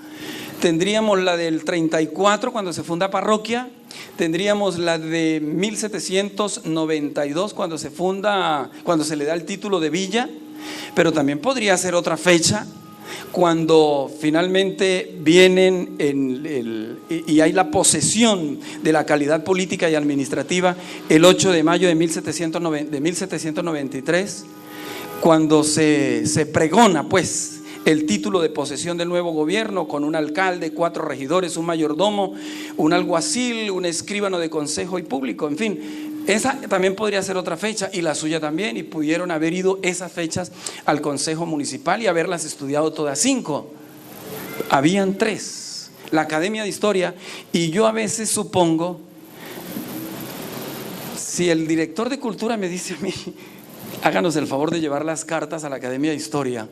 Tendríamos la del 34, cuando se funda parroquia. Tendríamos la de 1792, cuando se le da el título de villa. Pero también podría ser otra fecha, cuando finalmente vienen y hay la posesión de la calidad política y administrativa, el 8 de mayo de 1793, cuando se pregona pues el título de posesión del nuevo gobierno, con un alcalde, 4 regidores, un mayordomo, un alguacil, un escribano de consejo y público, en fin. Esa también podría ser otra fecha, y la suya también, y pudieron haber ido esas fechas al Consejo Municipal y haberlas estudiado todas 5. Habían 3, la Academia de Historia, y yo a veces supongo, si el director de Cultura me dice a mí, háganos el favor de llevar las cartas a la Academia de Historia,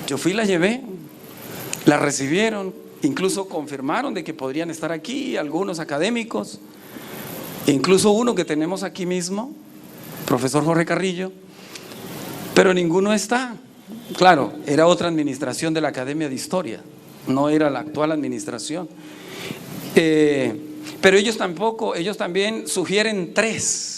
yo fui y las llevé, las recibieron, incluso confirmaron de que podrían estar aquí algunos académicos. Incluso uno que tenemos aquí mismo, profesor Jorge Carrillo, pero ninguno está. Claro, era otra administración de la Academia de Historia, no era la actual administración. Pero ellos también sugieren 3.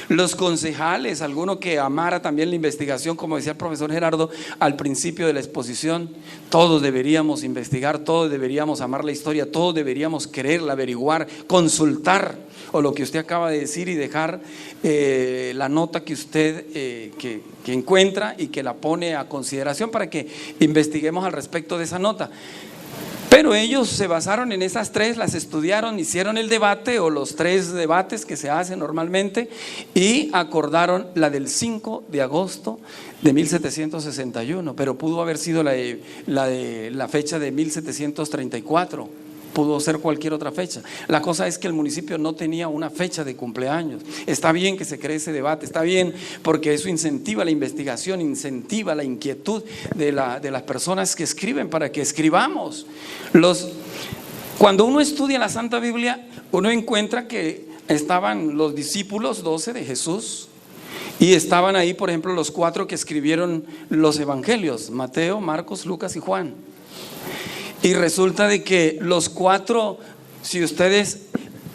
Los concejales, alguno que amara también la investigación, como decía el profesor Gerardo al principio de la exposición, todos deberíamos investigar, todos deberíamos amar la historia, todos deberíamos quererla, averiguar, consultar, o lo que usted acaba de decir, y dejar la nota que usted que encuentra y que la pone a consideración para que investiguemos al respecto de esa nota. Pero ellos se basaron en esas 3, las estudiaron, hicieron el debate o los 3 debates que se hacen normalmente, y acordaron la del 5 de agosto de 1761, pero pudo haber sido la fecha de 1734. Pudo ser cualquier otra fecha. La cosa es que el municipio no tenía una fecha de cumpleaños. Está bien que se cree ese debate, está bien, porque eso incentiva la investigación, incentiva la inquietud de las personas que escriben, para que escribamos. Cuando uno estudia la Santa Biblia, uno encuentra que estaban los discípulos 12 de Jesús, y estaban ahí, por ejemplo, los 4 que escribieron los evangelios: Mateo, Marcos, Lucas y Juan. Y resulta de que los 4, si ustedes,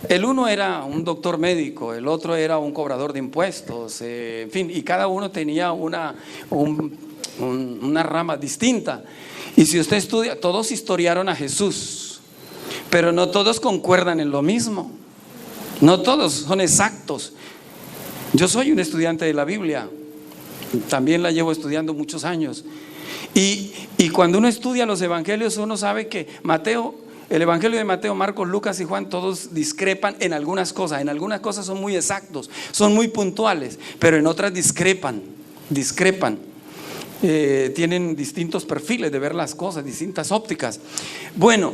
el uno era un doctor médico, el otro era un cobrador de impuestos, en fin, y cada uno tenía una rama distinta. Y si usted estudia, todos historiaron a Jesús, pero no todos concuerdan en lo mismo, no todos son exactos. Yo soy un estudiante de la Biblia, también la llevo estudiando muchos años. Y cuando uno estudia los evangelios, uno sabe que el evangelio de Mateo, Marcos, Lucas y Juan, todos discrepan en algunas cosas. En algunas cosas son muy exactos, son muy puntuales, pero en otras discrepan. Tienen distintos perfiles de ver las cosas, distintas ópticas. Bueno,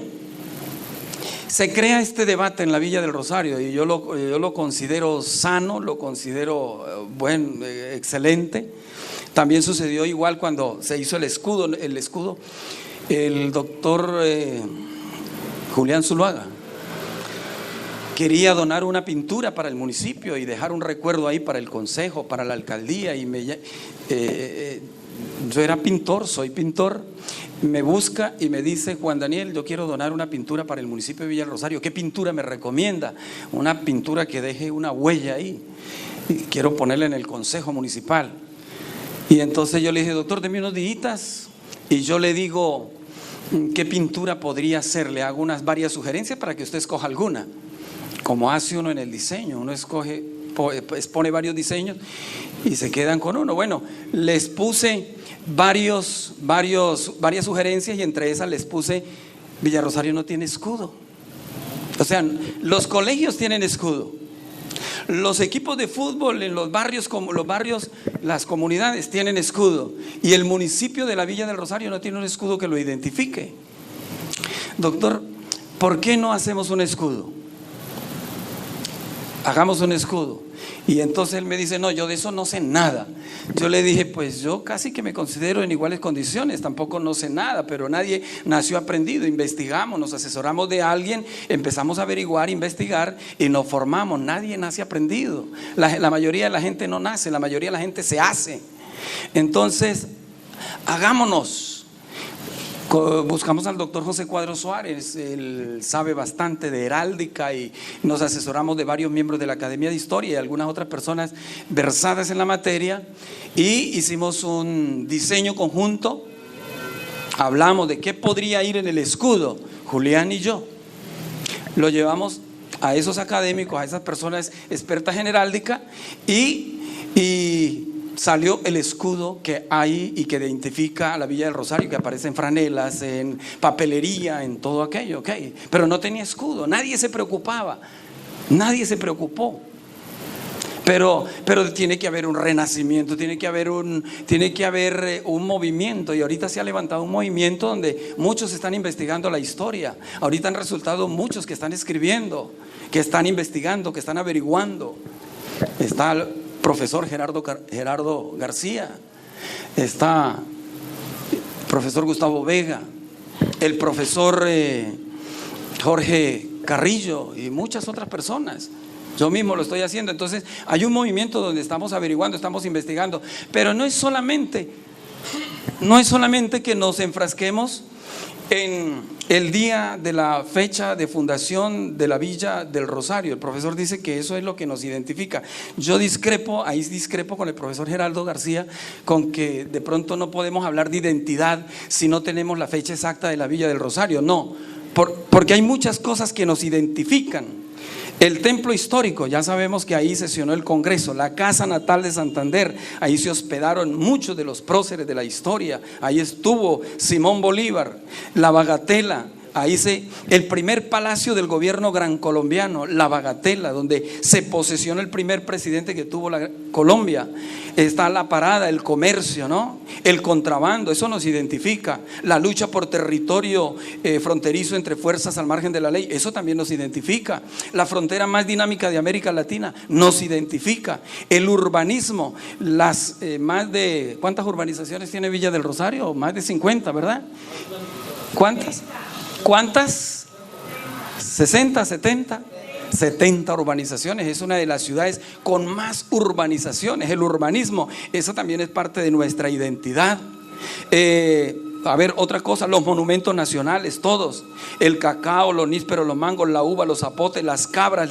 se crea este debate en la Villa del Rosario, y yo lo considero sano, lo considero excelente. También sucedió igual cuando se hizo el escudo. El doctor Julián Zuluaga quería donar una pintura para el municipio y dejar un recuerdo ahí para el consejo, para la alcaldía, y yo era pintor, soy pintor. Me busca y me dice: Juan Daniel, yo quiero donar una pintura para el municipio de Villa del Rosario, ¿qué pintura me recomienda? Una pintura que deje una huella ahí, y quiero ponerla en el consejo municipal. Y entonces yo le dije: doctor, deme unos días y yo le digo qué pintura podría ser. Le hago varias sugerencias para que usted escoja alguna, como hace uno en el diseño. Uno expone varios diseños y se quedan con uno. Bueno, les puse varias sugerencias, y entre esas les puse: Villa Rosario no tiene escudo. O sea, los colegios tienen escudo, los equipos de fútbol en los barrios, las comunidades tienen escudo, y el municipio de la Villa del Rosario no tiene un escudo que lo identifique. Doctor, ¿por qué no hacemos un escudo? hagamos un escudo. Y entonces él me dice, no, yo de eso no sé nada. Yo le dije, pues yo casi que me considero en iguales condiciones, tampoco no sé nada, pero nadie nació aprendido. Investigamos, nos asesoramos de alguien, empezamos a averiguar, investigar y nos formamos. Nadie nace aprendido. La mayoría de la gente no nace, la mayoría de la gente se hace. Entonces, hagámonos. Buscamos al doctor José Cuadro Suárez, él sabe bastante de heráldica y nos asesoramos de varios miembros de la Academia de Historia y algunas otras personas versadas en la materia, y hicimos un diseño conjunto. Hablamos de qué podría ir en el escudo, Julián y yo. Lo llevamos a esos académicos, a esas personas expertas en heráldica, y salió el escudo que hay y que identifica a la Villa del Rosario, que aparece en franelas, en papelería, en todo aquello, okay. Pero no tenía escudo, nadie se preocupaba, nadie se preocupó. Pero tiene que haber un renacimiento, tiene que haber un movimiento, y ahorita se ha levantado un movimiento donde muchos están investigando la historia. Ahorita han resultado muchos que están escribiendo, que están investigando, que están averiguando. Está el profesor Gerardo García, está el profesor Gustavo Vega, el profesor Jorge Carrillo y muchas otras personas. Yo mismo lo estoy haciendo. Entonces hay un movimiento donde estamos averiguando, estamos investigando, pero no es solamente que nos enfrasquemos en el día de la fecha de fundación de la Villa del Rosario. El profesor dice que eso es lo que nos identifica. Yo discrepo con el profesor Gerardo García, con que de pronto no podemos hablar de identidad si no tenemos la fecha exacta de la Villa del Rosario. No, porque hay muchas cosas que nos identifican. El templo histórico, ya sabemos que ahí sesionó el Congreso. La casa natal de Santander, ahí se hospedaron muchos de los próceres de la historia. Ahí estuvo Simón Bolívar. La Bagatela, el primer palacio del gobierno gran colombiano, La Bagatela, donde se posesionó el primer presidente que tuvo la Colombia. Está la parada, el comercio, ¿no? El contrabando, eso nos identifica. La lucha por territorio fronterizo entre fuerzas al margen de la ley, eso también nos identifica. La frontera más dinámica de América Latina nos identifica. El urbanismo, más de, ¿cuántas urbanizaciones tiene Villa del Rosario? Más de 50, ¿verdad? ¿Cuántas? 60, 70 urbanizaciones. Es una de las ciudades con más urbanizaciones. El urbanismo, eso también es parte de nuestra identidad. A ver, otra cosa, los monumentos nacionales, todos. El cacao, los nísperos, los mangos, la uva, los zapotes, las cabras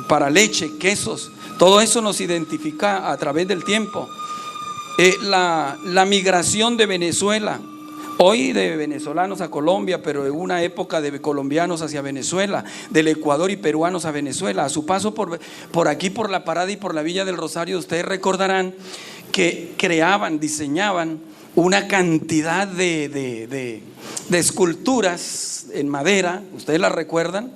para leche, quesos. Todo eso nos identifica a través del tiempo. La migración de Venezuela. Hoy de venezolanos a Colombia, pero en una época de colombianos hacia Venezuela, del Ecuador y peruanos a Venezuela. A su paso por aquí, por la parada y por la Villa del Rosario, ustedes recordarán que diseñaban una cantidad de esculturas en madera, ustedes las recuerdan,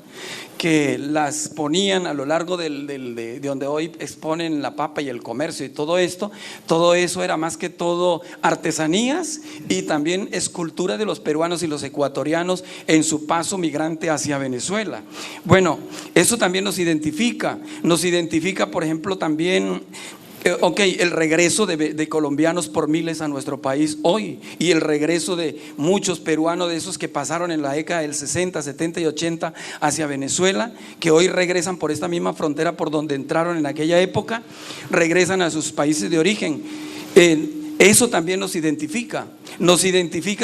que las ponían a lo largo de donde hoy exponen la papa y el comercio y todo esto. Todo eso era más que todo artesanías y también escultura de los peruanos y los ecuatorianos en su paso migrante hacia Venezuela. Bueno, eso también nos identifica, por ejemplo, también el regreso de colombianos por miles a nuestro país hoy, y el regreso de muchos peruanos de esos que pasaron en la década del 60, 70 y 80 hacia Venezuela, que hoy regresan por esta misma frontera por donde entraron en aquella época, regresan a sus países de origen. Eso también nos identifica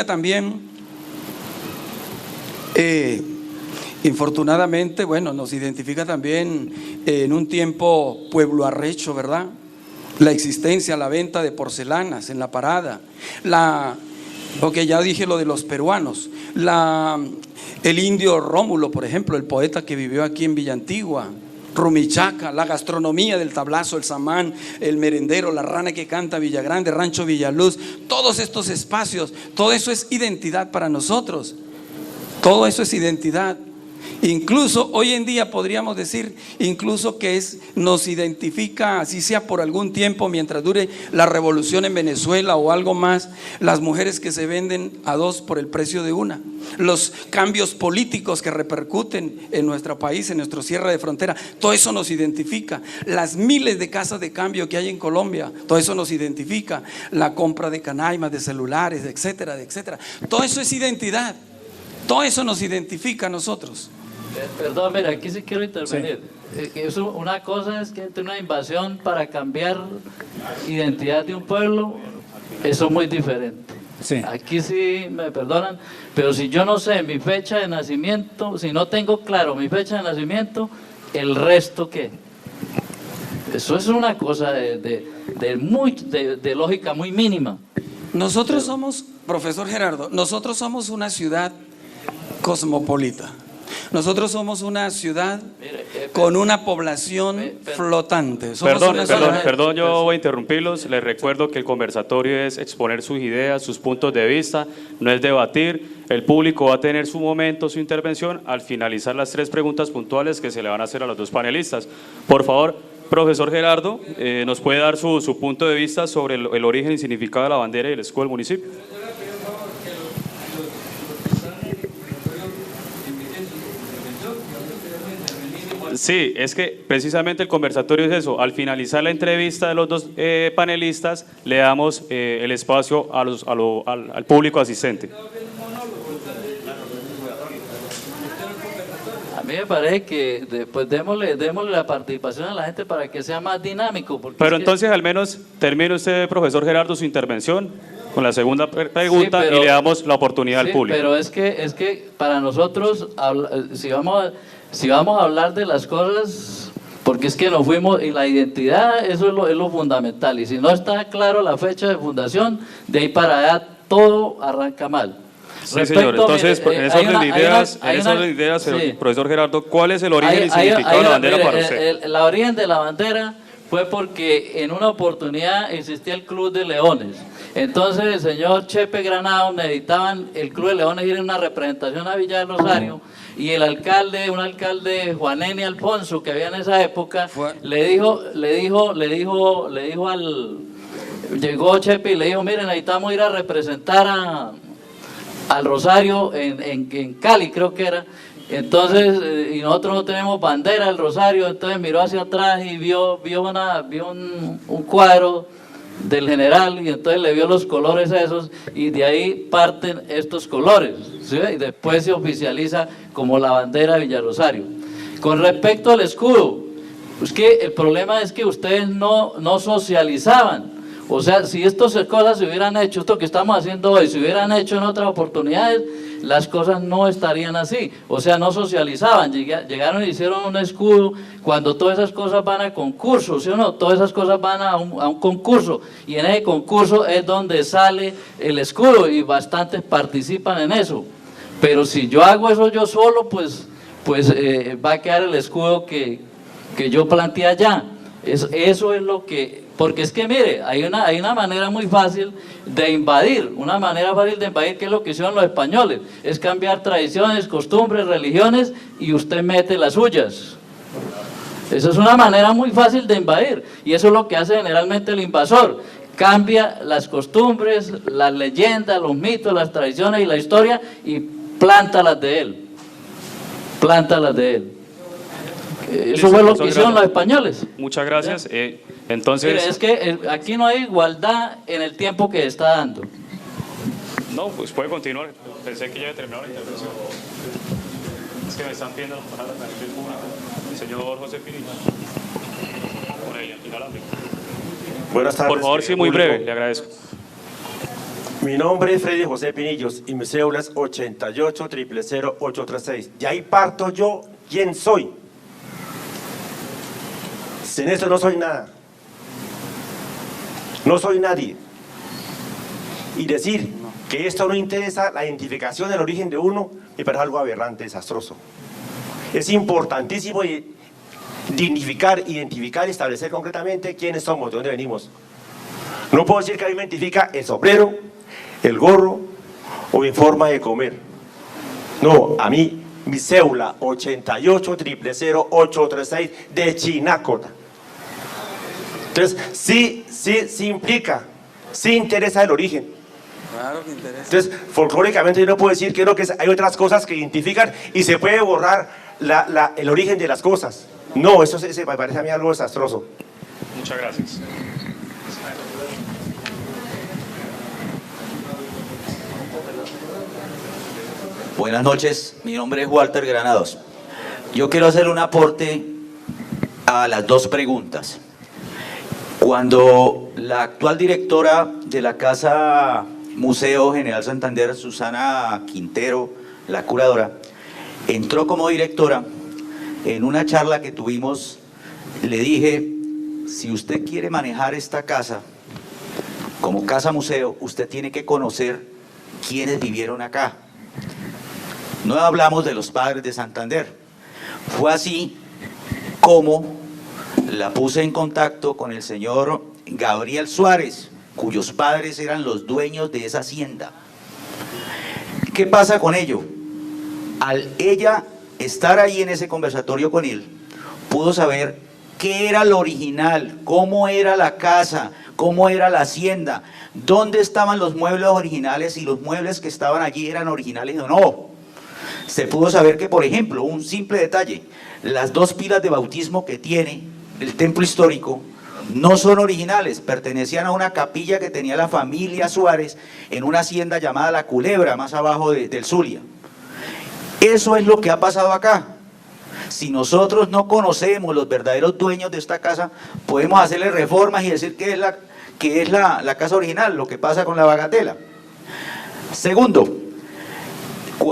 también, infortunadamente, bueno, nos identifica también en un tiempo Pueblo Arrecho, ¿verdad? La existencia, la venta de porcelanas en la parada, porque ya dije lo de los peruanos, el indio Rómulo, por ejemplo, el poeta que vivió aquí en Villa Antigua, Rumichaca, la gastronomía del tablazo, el samán, el merendero, la rana que canta, Villagrande, Rancho Villaluz, todos estos espacios, todo eso es identidad para nosotros, todo eso es identidad. Incluso hoy en día podríamos decir incluso que nos identifica, así sea por algún tiempo, mientras dure la revolución en Venezuela o algo más, las mujeres que se venden a 2 por el precio de una, los cambios políticos que repercuten en nuestro país, en nuestro cierre de frontera, todo eso nos identifica, las miles de casas de cambio que hay en Colombia, todo eso nos identifica, la compra de canaimas, de celulares, etcétera, etcétera, todo eso es identidad, todo eso nos identifica a nosotros. Perdón, mira, aquí sí quiero intervenir. Sí. Una cosa es que entre una invasión para cambiar identidad de un pueblo, eso es muy diferente. Sí. Aquí sí me perdonan, pero si yo no sé mi fecha de nacimiento, si no tengo claro mi fecha de nacimiento, ¿el resto qué? Eso es una cosa de lógica muy mínima. Nosotros somos, profesor Gerardo, nosotros somos una ciudad cosmopolita. Nosotros somos una ciudad con una población flotante. Perdón, yo voy a interrumpirlos. Les recuerdo que el conversatorio es exponer sus ideas, sus puntos de vista, no es debatir. El público va a tener su momento, su intervención, al finalizar las 3 preguntas puntuales que se le van a hacer a los 2 panelistas. Por favor, profesor Gerardo, ¿nos puede dar su punto de vista sobre el origen y significado de la bandera y el escudo del municipio? Sí, es que precisamente el conversatorio es eso. Al finalizar la entrevista de los 2 panelistas, le damos el espacio al público asistente. A mí me parece que después démosle la participación a la gente para que sea más dinámico. Pero entonces al menos termine usted, profesor Gerardo, su intervención con la segunda pregunta, sí, y le damos la oportunidad al público. Pero es que para nosotros, si vamos a hablar de las cosas, porque es que nos fuimos, y la identidad, eso es lo fundamental, y si no está claro la fecha de fundación, de ahí para allá todo arranca mal. Sí, señor, entonces en esas ideas, profesor Gerardo, ¿cuál es el origen y significado de la bandera para usted? El origen de la bandera fue porque en una oportunidad existía el Club de Leones. Entonces el señor Chepe Granado necesitaban el Club de Leones ir en una representación a Villa del Rosario, y un alcalde, Juan Eni Alfonso, que había en esa época, llegó Chepe y le dijo, miren, necesitamos ir a representar al Rosario en Cali, creo que era. Entonces, y nosotros no tenemos bandera del Rosario, entonces miró hacia atrás y vio un cuadro del general, y entonces le vio los colores esos, y de ahí parten estos colores, ¿sí? Y después se oficializa como la bandera de Villarosario. Con respecto al escudo, pues que el problema es que ustedes no socializaban. O sea, si estas cosas se hubieran hecho, esto que estamos haciendo hoy, se hubieran hecho en otras oportunidades, las cosas no estarían así. O sea, no socializaban, llegaron y hicieron un escudo, cuando todas esas cosas van a concursos, ¿sí o no? Todas esas cosas van a un concurso, y en ese concurso es donde sale el escudo, y bastantes participan en eso. Pero si yo hago eso yo solo, pues va a quedar el escudo que yo planteé allá. Eso es lo que... Porque es que mire, hay una manera muy fácil de invadir, que es lo que hicieron los españoles, es cambiar tradiciones, costumbres, religiones, y usted mete las suyas. Esa es una manera muy fácil de invadir, y eso es lo que hace generalmente el invasor, cambia las costumbres, las leyendas, los mitos, las tradiciones y la historia, y planta las de él. Eso fue lo que hicieron los españoles. Muchas gracias. Entonces, mire, es que aquí no hay igualdad en el tiempo que está dando. No, pues puede continuar. Pensé que ya había terminado la intervención. Es que me están pidiendo las palabras del público. El señor José Pinillos. Por ahí, inalámbrico. Buenas tardes. Por favor, sí, muy breve, le agradezco. Mi nombre es Freddy José Pinillos y mi cédula es 88-000-836. Y ahí parto yo, ¿quién soy? Sin eso no soy nada. No soy nadie. Y decir que esto no interesa la identificación del origen de uno, me parece algo aberrante, desastroso. Es importantísimo identificar y establecer concretamente quiénes somos, de dónde venimos. No puedo decir que a mí me identifica el sombrero, el gorro o mi forma de comer. No, a mí mi cédula 88000836 de Chinacota. Entonces, sí implica, sí interesa el origen. Claro que interesa. Entonces, folclóricamente yo no puedo decir, creo que hay otras cosas que identifican y se puede borrar el origen de las cosas. No, eso me parece a mí algo desastroso. Muchas gracias. Buenas noches, mi nombre es Walter Granados. Yo quiero hacer un aporte a las dos preguntas. Cuando la actual directora de la Casa Museo General Santander, Susana Quintero, la curadora, entró como directora, en una charla que tuvimos, le dije, si usted quiere manejar esta casa como casa museo, usted tiene que conocer quiénes vivieron acá. No hablamos de los padres de Santander. Fue así como la puse en contacto con el señor Gabriel Suárez, cuyos padres eran los dueños de esa hacienda. ¿Qué pasa con ello? Al ella estar ahí en ese conversatorio con él, pudo saber qué era lo original, cómo era la casa, cómo era la hacienda, dónde estaban los muebles originales y los muebles que estaban allí eran originales o no. Se pudo saber que, por ejemplo, un simple detalle, las dos pilas de bautismo que tiene el templo histórico no son originales, pertenecían a una capilla que tenía la familia Suárez en una hacienda llamada La Culebra, más abajo del Zulia. Eso es lo que ha pasado acá. Si nosotros no conocemos los verdaderos dueños de esta casa, podemos hacerle reformas y decir que es la casa original, lo que pasa con la bagatela. Segundo,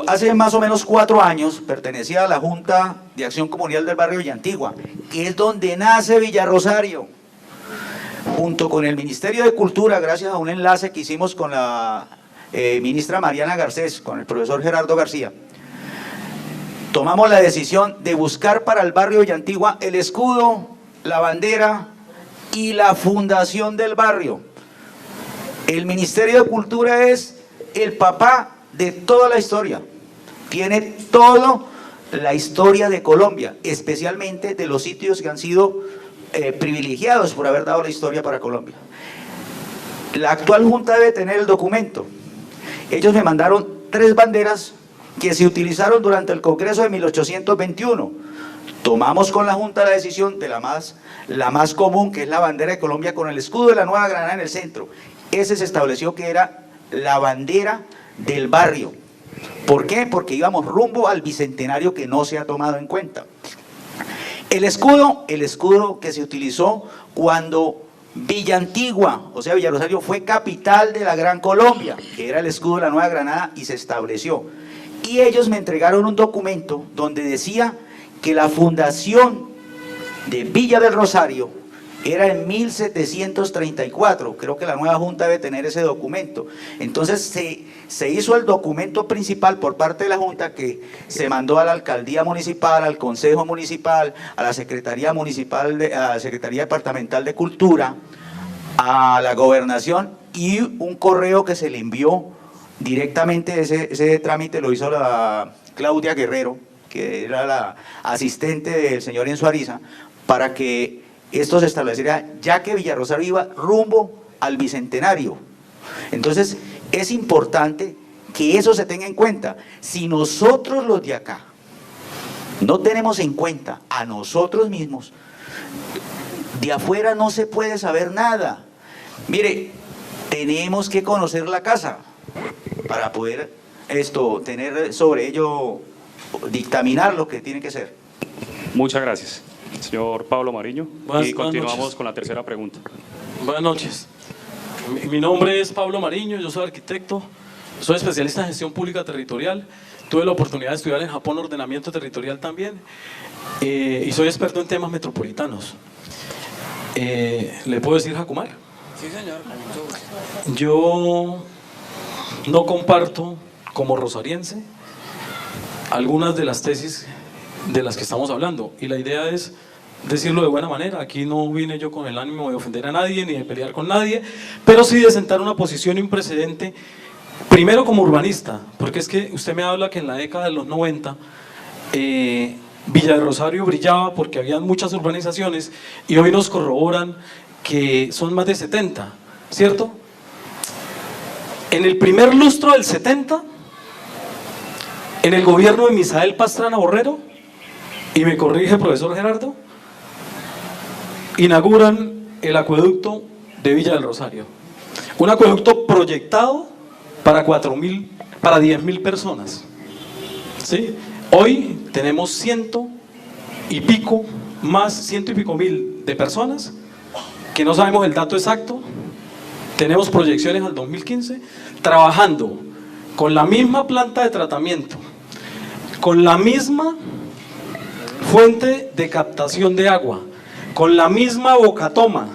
hace más o menos 4 años pertenecía a la Junta de Acción Comunal del barrio Villantigua, que es donde nace Villarrosario. Junto con el Ministerio de Cultura, gracias a un enlace que hicimos con la ministra Mariana Garcés, con el profesor Gerardo García, tomamos la decisión de buscar para el barrio Villantigua el escudo, la bandera y la fundación del barrio. El Ministerio de Cultura es el papá de toda la historia, tiene toda la historia de Colombia, especialmente de los sitios que han sido privilegiados por haber dado la historia para Colombia. La actual Junta debe tener el documento. Ellos me mandaron 3 banderas que se utilizaron durante el Congreso de 1821. Tomamos con la Junta la decisión de la más común, que es la bandera de Colombia con el escudo de la Nueva Granada en el centro. Ese se estableció que era la bandera del barrio. ¿Por qué? Porque íbamos rumbo al bicentenario que no se ha tomado en cuenta. El escudo que se utilizó cuando Villantigua, o sea Villarrosario, fue capital de la Gran Colombia, que era el escudo de la Nueva Granada y se estableció. Y ellos me entregaron un documento donde decía que la fundación de Villa del Rosario era en 1734, creo que la nueva Junta debe tener ese documento. Entonces se hizo el documento principal por parte de la Junta, que se mandó a la Alcaldía Municipal, al Consejo Municipal, a la Secretaría Municipal, a la Secretaría Departamental de Cultura, a la Gobernación, y un correo que se le envió directamente. Ese trámite lo hizo la Claudia Guerrero, que era la asistente del señor Enzo Ariza, para que esto se estableciera, ya que Villarrosario iba rumbo al bicentenario. Entonces es importante que eso se tenga en cuenta. Si nosotros los de acá no tenemos en cuenta a nosotros mismos, de afuera no se puede saber nada. Mire, tenemos que conocer la casa para poder tener sobre ello, dictaminar lo que tiene que ser. Muchas gracias. Señor Pablo Mariño, y continuamos con la tercera pregunta. Buenas noches. Mi nombre es Pablo Mariño, yo soy arquitecto, soy especialista en gestión pública territorial, tuve la oportunidad de estudiar en Japón ordenamiento territorial también, y soy experto en temas metropolitanos. ¿Le puedo decir Jacumar? Sí, señor. Yo no comparto, como rosariense, algunas de las tesis de las que estamos hablando, y la idea es decirlo de buena manera. Aquí no vine yo con el ánimo de ofender a nadie ni de pelear con nadie, pero sí de sentar una posición y un precedente, primero como urbanista, porque es que usted me habla que en la década de los 90 Villa del Rosario brillaba porque había muchas urbanizaciones y hoy nos corroboran que son más de 70, ¿cierto? En el primer lustro del 70, en el gobierno de Misael Pastrana Borrero, y me corrige profesor Gerardo, inauguran el acueducto de Villa del Rosario. Un acueducto proyectado para 10.000 personas. ¿Sí? Hoy tenemos 100 y pico mil de personas que no sabemos el dato exacto. Tenemos proyecciones al 2015, trabajando con la misma planta de tratamiento, con la misma fuente de captación de agua, con la misma bocatoma.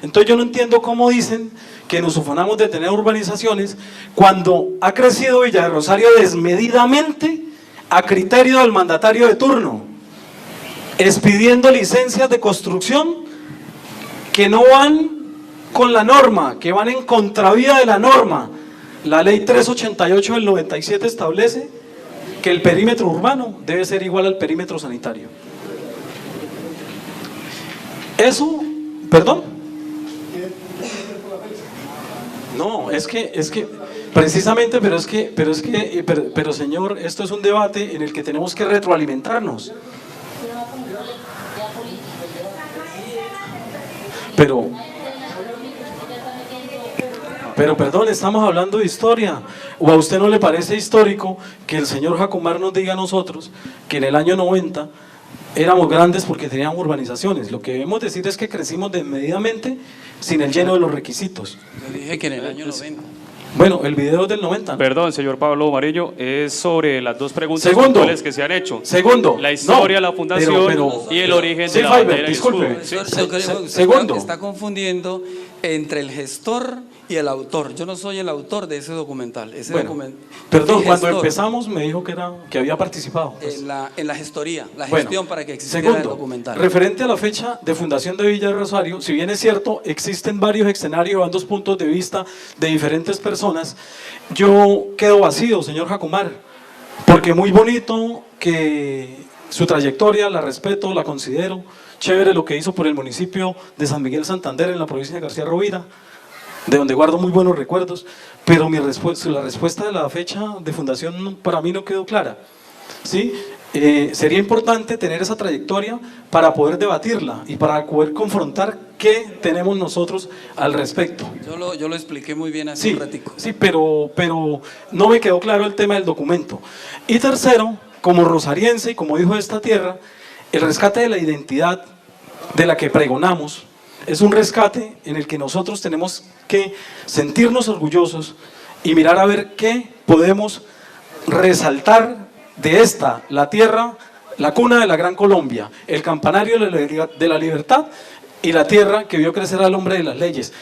Entonces yo no entiendo cómo dicen que nos ufanamos de tener urbanizaciones cuando ha crecido Villa del Rosario desmedidamente a criterio del mandatario de turno, expidiendo licencias de construcción que no van con la norma, que van en contravía de la norma. La ley 388 del 97 establece que el perímetro urbano debe ser igual al perímetro sanitario. Eso, perdón. No, es que precisamente, pero señor, esto es un debate en el que tenemos que retroalimentarnos. Pero perdón, estamos hablando de historia. ¿O a usted no le parece histórico que el señor Jacomar nos diga a nosotros que en el año 90 éramos grandes porque teníamos urbanizaciones? Lo que debemos decir es que crecimos desmedidamente sin el lleno de los requisitos. Yo dije que en el año 90. Bueno, el video es del 90. Perdón, señor Pablo Marillo, es sobre las dos preguntas puntuales que se han hecho. Segundo. La historia, la fundación y el origen de la bandera y escudo. Segundo. Está confundiendo entre el gestor y el autor. Yo no soy el autor de ese documental. Perdón, cuando empezamos me dijo que había participado. Pues. En la gestoría, la gestión para que existiera el documental. Referente a la fecha de fundación de Villa del Rosario, si bien es cierto, existen varios escenarios, van dos puntos de vista de diferentes personas, yo quedo vacío, señor Jacomar, porque muy bonito que su trayectoria, la respeto, la considero, chévere lo que hizo por el municipio de San Miguel Santander en la provincia de García Rovira, de donde guardo muy buenos recuerdos, pero la respuesta de la fecha de fundación para mí no quedó clara. ¿Sí? Sería importante tener esa trayectoria para poder debatirla y para poder confrontar qué tenemos nosotros al respecto. Yo lo expliqué muy bien hace un ratico. Sí, pero no me quedó claro el tema del documento. Y tercero, como rosariense y como hijo de esta tierra, el rescate de la identidad de la que pregonamos es un rescate en el que nosotros tenemos que sentirnos orgullosos y mirar a ver qué podemos resaltar de esta, la tierra, la cuna de la Gran Colombia, el campanario de la libertad y la tierra que vio crecer al hombre de las leyes.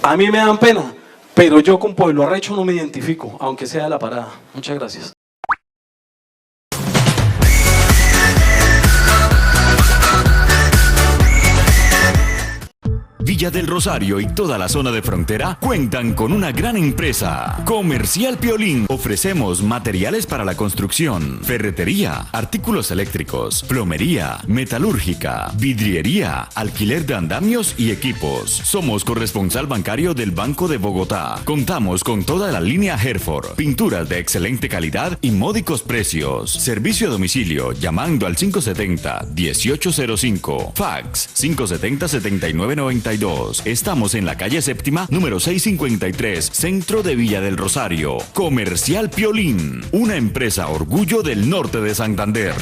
A mí me dan pena, pero yo con Pueblo Arrecho no me identifico, aunque sea de La Parada. Muchas gracias. Villa del Rosario y toda la zona de frontera cuentan con una gran empresa. Comercial Piolín. Ofrecemos materiales para la construcción, ferretería, artículos eléctricos, plomería, metalúrgica, vidriería, alquiler de andamios y equipos. Somos corresponsal bancario del Banco de Bogotá. Contamos con toda la línea Herford, pinturas de excelente calidad y módicos precios. Servicio a domicilio llamando al 570-1805. Fax 570-7992. Estamos en la calle séptima, número 653, centro de Villa del Rosario. Comercial Piolín, una empresa orgullo del norte de Santander.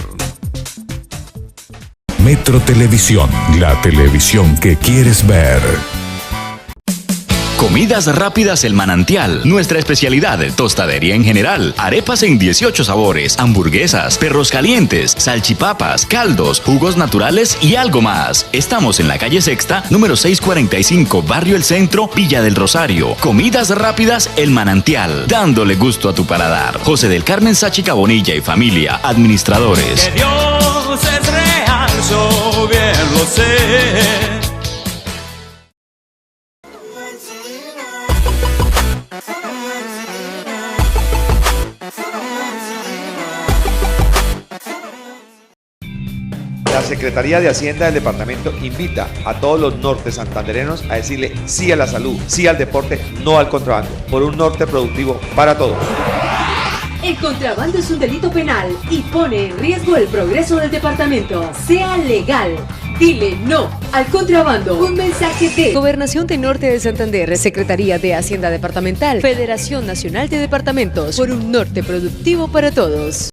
Metro Televisión, la televisión que quieres ver. Comidas rápidas El Manantial, nuestra especialidad, tostadería en general, arepas en 18 sabores, hamburguesas, perros calientes, salchipapas, caldos, jugos naturales y algo más. Estamos en la calle Sexta, número 645, Barrio El Centro, Villa del Rosario. Comidas rápidas El Manantial, dándole gusto a tu paladar. José del Carmen Sáchica Bonilla y familia, administradores. Que Dios es real, yo bien lo sé. Secretaría de Hacienda del departamento invita a todos los norte santandereanos a decirle sí a la salud, sí al deporte, no al contrabando, por un norte productivo para todos. El contrabando es un delito penal y pone en riesgo el progreso del departamento. Sea legal. Dile no al contrabando. Un mensaje de Gobernación de Norte de Santander, Secretaría de Hacienda Departamental, Federación Nacional de Departamentos, por un norte productivo para todos.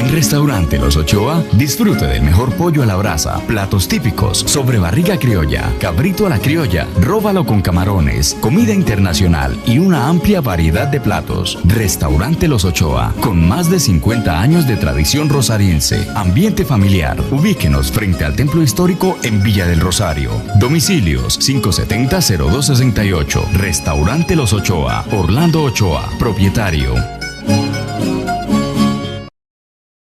En Restaurante Los Ochoa, disfrute del mejor pollo a la brasa, platos típicos, sobrebarriga criolla, cabrito a la criolla, róbalo con camarones, comida internacional y una amplia variedad de platos. Restaurante Los Ochoa, con más de 50 años de tradición rosariense, ambiente familiar. Ubíquenos frente al Templo Histórico en Villa del Rosario. Domicilios 570-0268. Restaurante Los Ochoa, Orlando Ochoa, propietario.